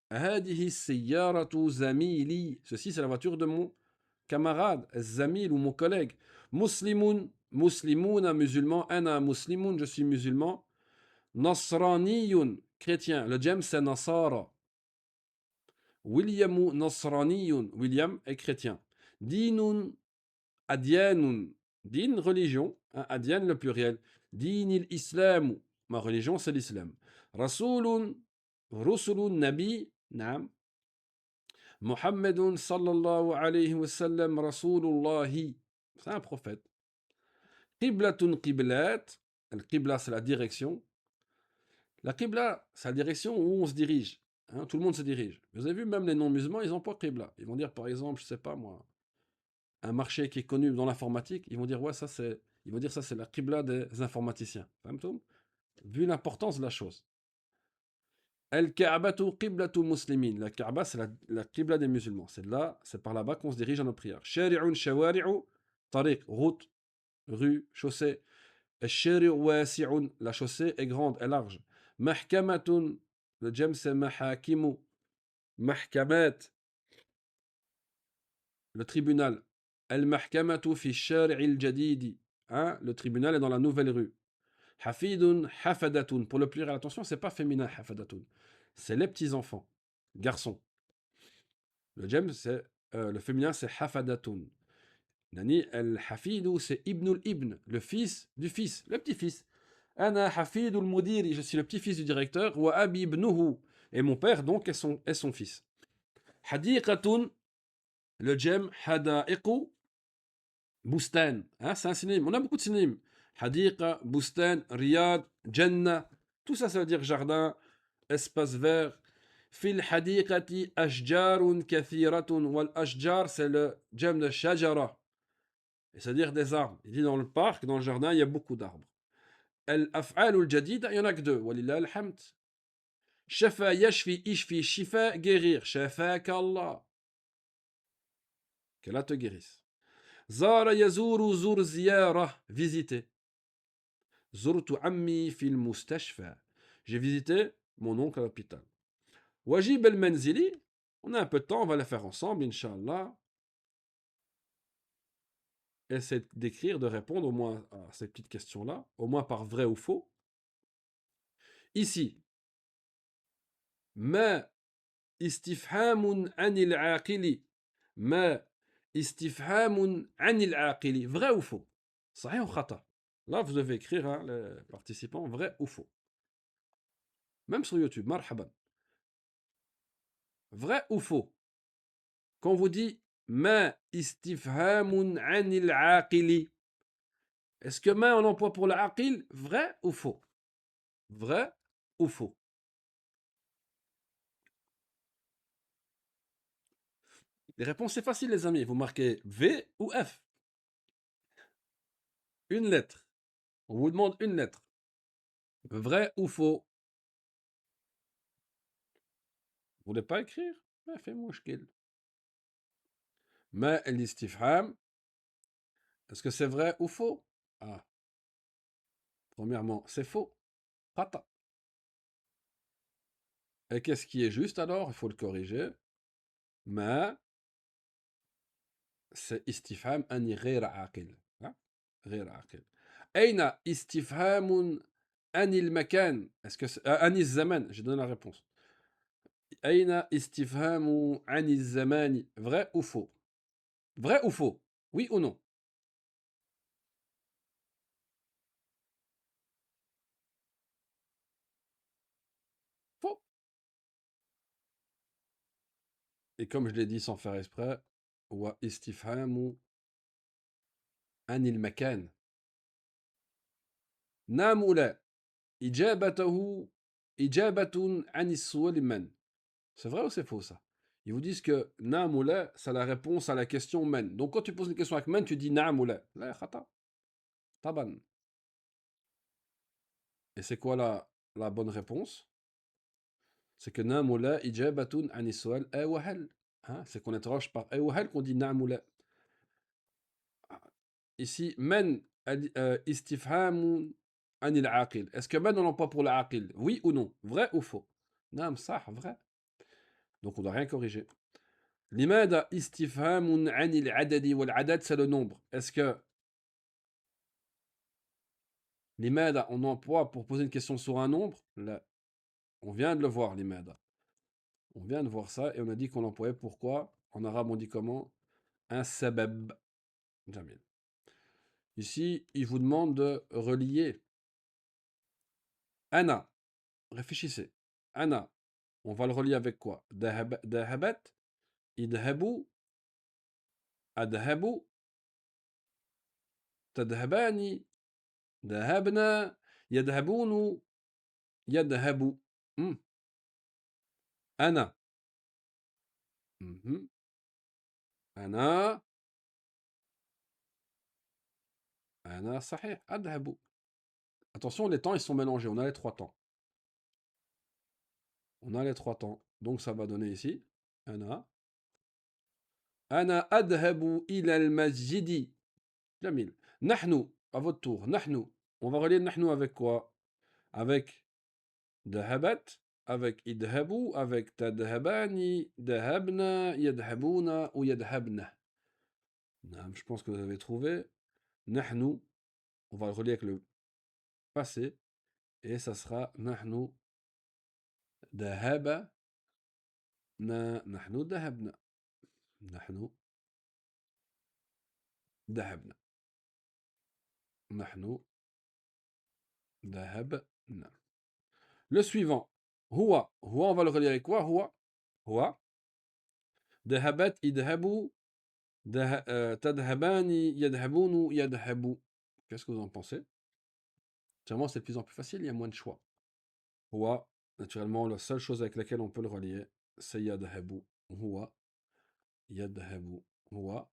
Hadihi seyyaratu zamili, ceci c'est la voiture de mon camarade, zamil ou mon collègue. Muslimoun, muslimouna, musulman. Ana muslimoun, je suis musulman. Nasraniyoun, chrétien. Le jem c'est Nasara. Williamu Nasraniyoun, William est chrétien. Dinoun, adyanun, din, religion. Adyan, le pluriel. Dinil islamu, ma religion c'est l'islam. Rasoulun, rusulun, nabi, naam. Muhammadun sallallahu alayhi wa sallam rasulullahi. C'est un prophète. Qiblatun qiblat. Le qibla, c'est la direction. La qibla, c'est la direction où on se dirige. Hein, tout le monde se dirige. Vous avez vu, même les non-musulmans, ils n'ont pas qibla. Ils vont dire, par exemple, je sais pas moi, un marché qui est connu dans l'informatique, ils vont dire, ouais, ça c'est. Ils vont dire, ça c'est la qibla des informaticiens. Vu l'importance de la chose. Al-Ka'batu qiblatu muslimin. La Kaaba, c'est la qibla des musulmans. C'est là, c'est par là-bas qu'on se dirige à nos prières. Shari'un shawari'u, tariq, route, rue, chaussée. Al-shari'u wasi'un, la chaussée est grande et large. Mahkamatun, le jem c'est mahakimu. Mahkamat, le tribunal. Al-mahkamatu fi shari'il jadidi. Hein, le tribunal est dans la nouvelle rue. Hafidun, hafadatun. Pour le pluriel, attention, c'est pas féminin, hafadatun. C'est les petits-enfants, garçons. Le jem, c'est le féminin, c'est hafadatun. Nani al-hafidou, c'est ibnul ibn, le fils du fils, le petit-fils. Ana hafidul mudiri, je suis le petit-fils du directeur. Wa abi ibnuhu, et mon père donc est son fils. Hadiqatun, le jem, hada'iqu, bustan. Hein, c'est un synonyme. On a beaucoup de synonymes. Hadiqa, bustan, riyad, jannah. Tout ça, ça veut dire jardin, espace vert. Fil hadiqati ashjarun kathiratun. Wal ashjar, c'est le jem de shajara. C'est-à-dire des arbres. Il dit dans le parc, dans le jardin, il y a beaucoup d'arbres. Al-af'al al-jadida, il n'y en a que deux. Walillah alhamd. Shafa yashfi ishfi shifa, guérir. Shafak Allah. Qu'Allah te guérisse. Zara yazuru zur ziyara, visiter. Zurtu ammi fil mustashfa. J'ai visité mon oncle à l'hôpital. Wajib al-manzili, on a un peu de temps, on va la faire ensemble, Inch'Allah. Essaie d'écrire, de répondre au moins à ces petites questions-là, au moins par vrai ou faux. Ici, ma istifhamun anil aqili. Ma istifhamun anil aqili. Vrai ou faux? Sahih ou khata? Là, vous devez écrire, hein, les participants, vrai ou faux. Même sur YouTube, marhaban. Vrai ou faux? Quand on vous dit ma istifhamun anil aqili, est-ce que ma on emploie pour l'aqil? Vrai ou faux? Vrai ou faux? Les réponses, c'est facile, les amis. Vous marquez V ou F. Une lettre. On vous demande une lettre. Vrai ou faux? Vous voulez pas écrire? ما في مشكل. ما الاستفهام. Est-ce que c'est vrai ou faux? Ah, premièrement, c'est faux. خطأ. Et qu'est-ce qui est juste alors? Il faut le corriger. ما c'est استفهام أني غير عاقل. Hein? غير عاقل. أين استفهام عن المكان? Est-ce que c'est... عن الزمان. J'ai donné la réponse. أين استفهام عن الزمان? Vrai ou faux? Vrai ou faux? Oui ou non? Faux. Et comme je l'ai dit sans faire exprès, هو استفهام عن المكان. نعم ou لا. إجابته إجابة عن السؤال من. C'est vrai ou c'est faux ça? Ils vous disent que naam ou la, c'est la réponse à la question men. Donc quand tu poses une question avec men, tu dis naam ou la. La khata. Taban. Et c'est quoi la bonne réponse? C'est que naam ou la, ijabatun an sual a wa hal. Hein? C'est qu'on interroge par a wa hal qu'on dit naam ou la. Ici, men istifhamun anil aqil. Est-ce que men on l'emploie pour l'aqil? Oui ou non? Vrai ou faux? Naam, sah, vrai. Donc on ne doit rien corriger. لماذا استفهام عن العدد والعدد c'est le nombre. Est-ce que لماذا on emploie pour poser une question sur un nombre? Là, on vient de le voir, لماذا. On vient de voir ça et on a dit qu'on l'employait pourquoi? En arabe on dit comment? Un sabab. Jamil. Ici, il vous demande de relier ana. Réfléchissez. Ana. On va le relier avec quoi? Dahabat, idhabu, adhabu, tadhabani, dahabna, yadhabunu, yadhabu. Hmm. Ana. Mhm. أنا أنا صحيح أذهب. Attention, les temps ils sont mélangés. On a les trois temps. On a les trois temps. Donc ça va donner ici أنا أذهب إلى المسجد. جميل. نحن à votre tour. نحن. On va relier نحن avec quoi? Avec ذهبت, avec اذهبوا, avec تذهبان, ذهبنا, يذهبون ou يذهبن. Je pense que vous avez trouvé. نحن. On va le relier avec le passé et ça sera نحن ذهب نحن ذهبنا. نحن ذهبنا. نحن ذهبنا. Le suivant. هو. هو, on va le relier avec quoi? هو. هو. ذهبت, يذهبوا, تذهبان, يذهبون, يذهبوا. Qu'est-ce que vous en pensez? Sûrement, c'est de plus en plus facile, il y a moins de choix. هو, naturellement, la seule chose avec laquelle on peut le relier, c'est يذهب. هو. يذهب. هو.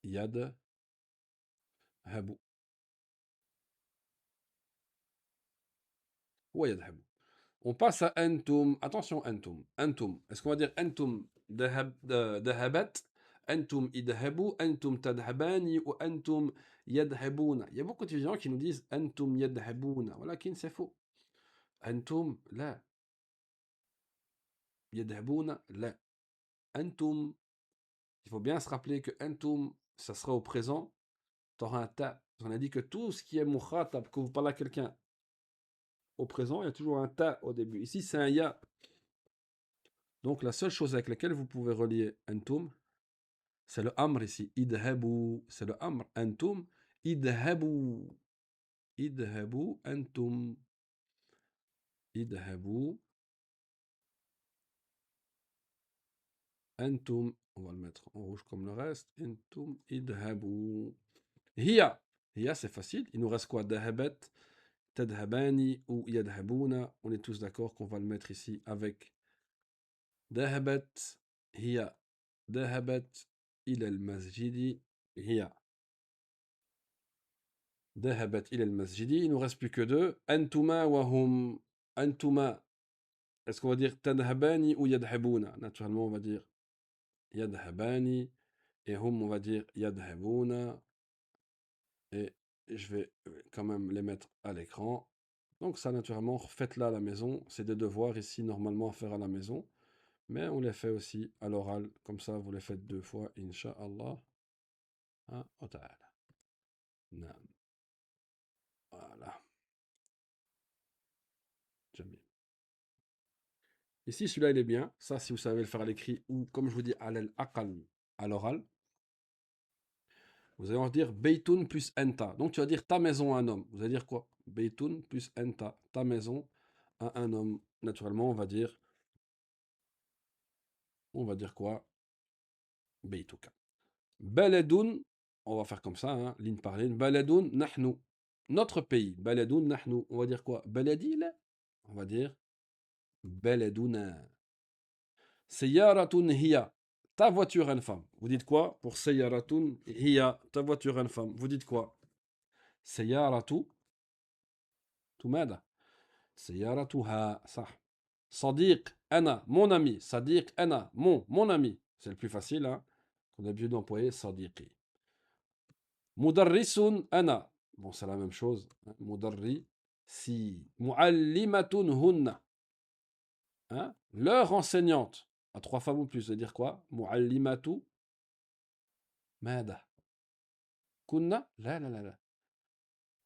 يذهب. هو يذهب. On passe à antum. Attention, antum. Antum. Est-ce qu'on va dire antum dhahabat, antum idhabu, antum tadhabani ou antum yadhabuna? Il y a beaucoup de gens qui nous disent antum yadhabuna. Voilà, qui c'est faux. Antum, la. Yadhabuna, la. Antum. Il faut bien se rappeler que antum, ça sera au présent. Tu auras un ta. On a dit que tout ce qui est mukhatab, que vous parlez à quelqu'un au présent, il y a toujours un ta au début. Ici, c'est un ya. Donc la seule chose avec laquelle vous pouvez relier antum, c'est le amr ici. Idhabu, c'est le amr. Antum, idhabu. Idhabu, antum. Idhabu, antum. On va le mettre en rouge comme le reste. Antum, idhabu. Hiya. Hiya, c'est facile. Il nous reste quoi? Dahabat, tadhabani ou yadhabuna. On est tous d'accord qu'on va le mettre ici avec dahabat. هي ذهبت إلى المسجد. هي ذهبت إلى المسجد. Il nous reste plus que deux. أنتما وهم. أنتما. Est-ce qu'on va dire تذهبان ou يذهبون? Naturellement, on va dire يذهبان. Et hum, on va dire يذهبون. Et je vais quand même les mettre à l'écran. Donc ça, naturellement, faites-la à la maison. C'est des devoirs ici, normalement, à faire à la maison. Mais on les fait aussi à l'oral. Comme ça, vous les faites 2 fois, Inch'Allah. Hein, wa ta'ala. Naam. Voilà. Jamil. Ici, celui-là, il est bien. Ça, si vous savez le faire à l'écrit ou, comme je vous dis, à l'oral, vous allez en dire Beytoun plus enta. Donc, tu vas dire ta maison à un homme. Vous allez dire quoi? Beytoun plus enta. Ta maison à un homme. Naturellement, on va dire quoi? Beytuka. Baladoun, on va faire comme ça, hein, ligne par ligne. Baladoun nahnu. Notre pays. Baladoun nahnu. On va dire quoi? Baladi, là? On va dire Baladuna. Sayyaratun hiya. Ta voiture, une femme. Vous dites quoi pour Sayyaratun hiya? Ta voiture, une femme. Vous dites quoi? Sayyaratu. Tumada. Sayyaratuha. Ça. Sadiq, ana, mon ami. Sadiq, ana, mon ami. C'est le plus facile, hein. On a l'habitude d'employer Sadiqi. Mudarrisun, ana. Bon, c'est la même chose. Hein. Mudarri, si. Muallimatun hunna. Hein? Leur enseignante. À 3 femmes ou plus, ça veut dire quoi? Muallimatu. Mada. Kunna? La, la, la, la.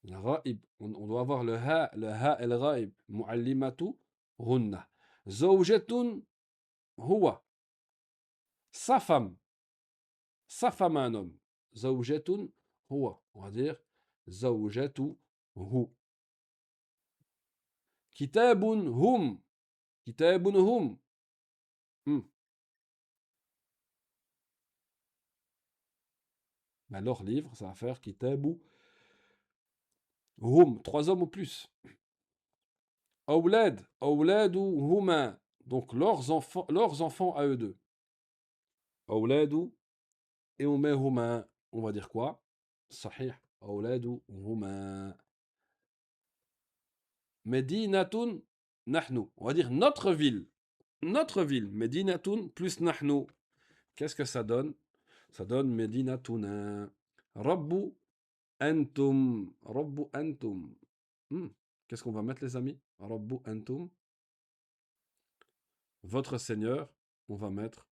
Le ghaib. On doit avoir le ha et le ghaib. Muallimatu hunna. Zawjatun huwa. Sa femme. Sa femme à un homme. Zawjatun huwa. On va dire zawjatu hu. Kitabun hum. Kitabun hum. Ben, leur livre, ça va faire kitabu hum. 3 hommes ou plus. Awlad. Awladu huma. Donc leurs enfants à eux deux. Awladu. Et on met huma. On va dire quoi? Sahih. Awladu huma. Medinatun nahnu. On va dire notre ville. Notre ville. Medinatun plus nahnu. Qu'est-ce que ça donne? Ça donne Medinatuna. Rabbu antum. Rabbu antum. Qu'est-ce qu'on va mettre, les amis? Rabbu antum. Votre Seigneur. On va mettre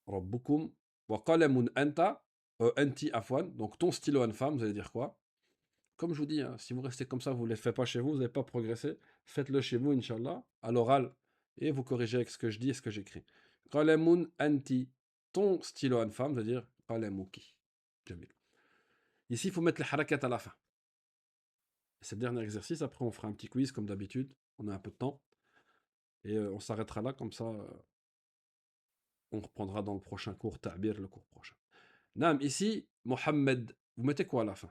Rabbukum. Wa qalamun anta. Anti afwan. Donc ton stylo en femme, vous allez dire quoi? Comme je vous dis, hein, si vous restez comme ça, vous ne les faites pas chez vous, vous n'allez pas progresser. Faites-le chez vous, Inch'Allah, à l'oral, et vous corrigez avec ce que je dis et ce que j'écris. Qalamun anti. Ton stylo en femme, c'est-à-dire qalamuki. Jamil. Ici, il faut mettre les harakat à la fin. C'est le dernier exercice. Après, on fera un petit quiz, comme d'habitude. On a un peu de temps. Et on s'arrêtera là, comme ça, on reprendra dans le prochain cours, Ta'bir, le cours prochain. Nam, ici, Mohammed. Vous mettez quoi à la fin?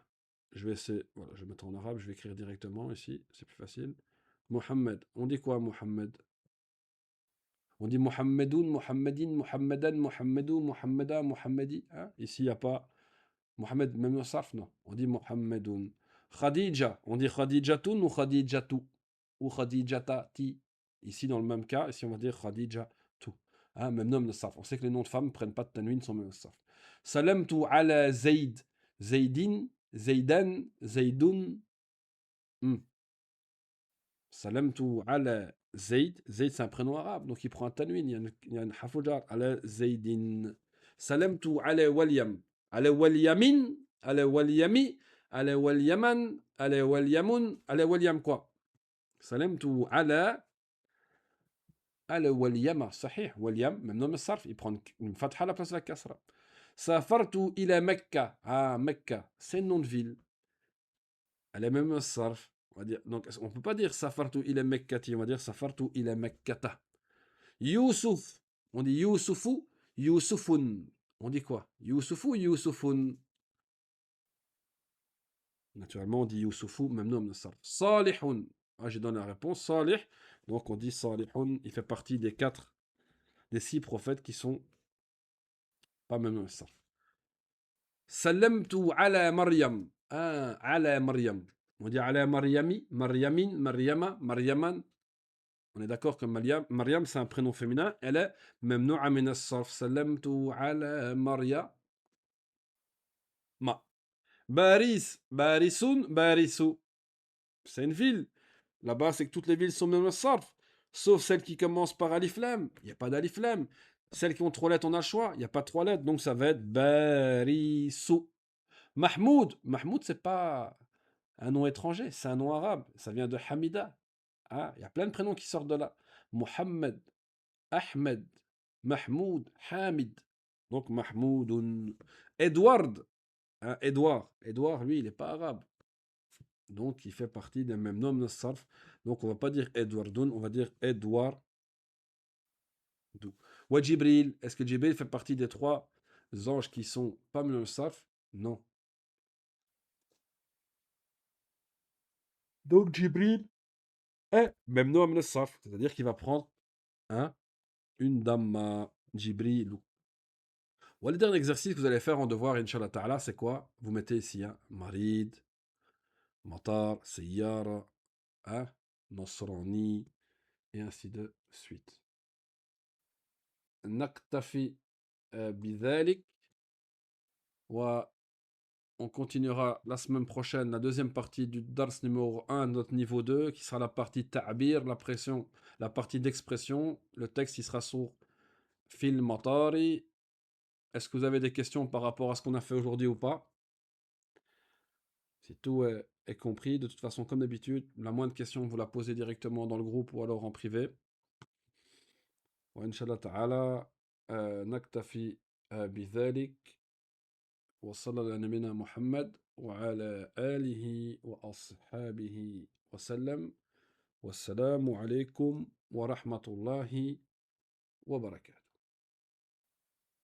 Je vais essayer. Voilà, je vais mettre en arabe, je vais écrire directement ici, c'est plus facile. Mohammed. On dit quoi, Mohammed? On dit Mohammedoun, Mohammedin, Mohammedan, Mohammedou, Mohammeda, Mohammedi. Hein? Ici, il n'y a pas Mohammed, même au sarf, non. On dit Mohammedoun. Khadija. On dit Khadijatoun ou Khadijatu. Ou Khadijatati. Ici, dans le même cas, ici, on va dire Khadijatu. Hein? Même nom de sarf. On sait que les noms de femmes ne prennent pas de tanwin sans même sarf. Salamtu ala Zayd. Zaydin, Zaydan, Zaydoun. Salamtu ala Zayd. Zayd, c'est un prénom arabe, donc il prend un tanwin. Il y a un hafoujar. Ala Zaydin. Salamtu ala Walyam. Ala Walyamin. Ala Walyami. Ala Walyaman. Ala Walyamun. Ala Walyam quoi? Salamtu ala Walyama. Sahih. Walyam, même nom sarf, il prend une fatha à la place de la kasra. Safartu ila Mecca. Ah, Mecca, c'est le nom de ville. Elle est même sarf. On va dire, donc, on ne peut pas dire Safartu ila Mekkati, on va dire Safartu ila Mekkata. Youssouf, on dit Youssoufou, Youssoufoun. On dit quoi? Youssoufou, Youssoufun. Naturellement, on dit Youssoufou, même nom de sarf. Salihun. Ah, j'ai donné la réponse. Salih. Donc on dit Salihun. Il fait partie des 6 prophètes qui sont pas même ça. Salamtu ala Maryam. Ah, ala Maryam. On dit ala Maryami, Maryamin, Maryama, Maryaman. On est d'accord que Maryam, c'est un prénom féminin. Elle est memnu'a min as-sarf. Salamtu ala Maryam. Ma. Baris, Barisun, Barisou. C'est une ville. Là-bas, c'est que toutes les villes sont même sarf. Sauf celles qui commencent par alif lam. Il n'y a pas d'alif lam. Celles qui ont 3 lettres, on a le choix. Il n'y a pas 3 lettres. Donc ça va être Barisou. Mahmoud. Mahmoud, c'est pas un nom étranger. C'est un nom arabe. Ça vient de Hamida. Ah, il y a plein de prénoms qui sortent de là. Mohammed, Ahmed, Mahmoud, Hamid. Donc Mahmoudoun. Edward. Hein, Edouard. Edouard, lui, il n'est pas arabe. Donc, il fait partie d'un même nom de sarf. Donc, on va pas dire Edwardoun, on va dire Edouard. Ou Jibril. Est-ce que Jibril fait partie des 3 anges qui sont pas même sarf? Non. Donc, Jibril est même nom de sarf. C'est-à-dire qu'il va prendre hein, une damma. Jibril. Ou le dernier exercice que vous allez faire en devoir, Inch'Allah Ta'ala, c'est quoi? Vous mettez ici, hein, Marid, Matar, Siyara, hein, Nasrani, et ainsi de suite. نكتفي بذلك وon continuera la semaine prochaine la deuxième partie du dars numéro 1 notre niveau 2 qui sera la partie ta'bir, la partie d'expression. Le texte il sera sur fil matari. Est-ce que vous avez des questions par rapport à ce qu'on a fait aujourd'hui ou pas? Si tout est compris, de toute façon comme d'habitude, la moindre question vous la posez directement dans le groupe ou alors en privé. وإن شاء الله تعالى نكتفي بذلك وصلى على نبينا محمد وعلى آله وأصحابه وسلم والسلام عليكم ورحمة الله وبركاته.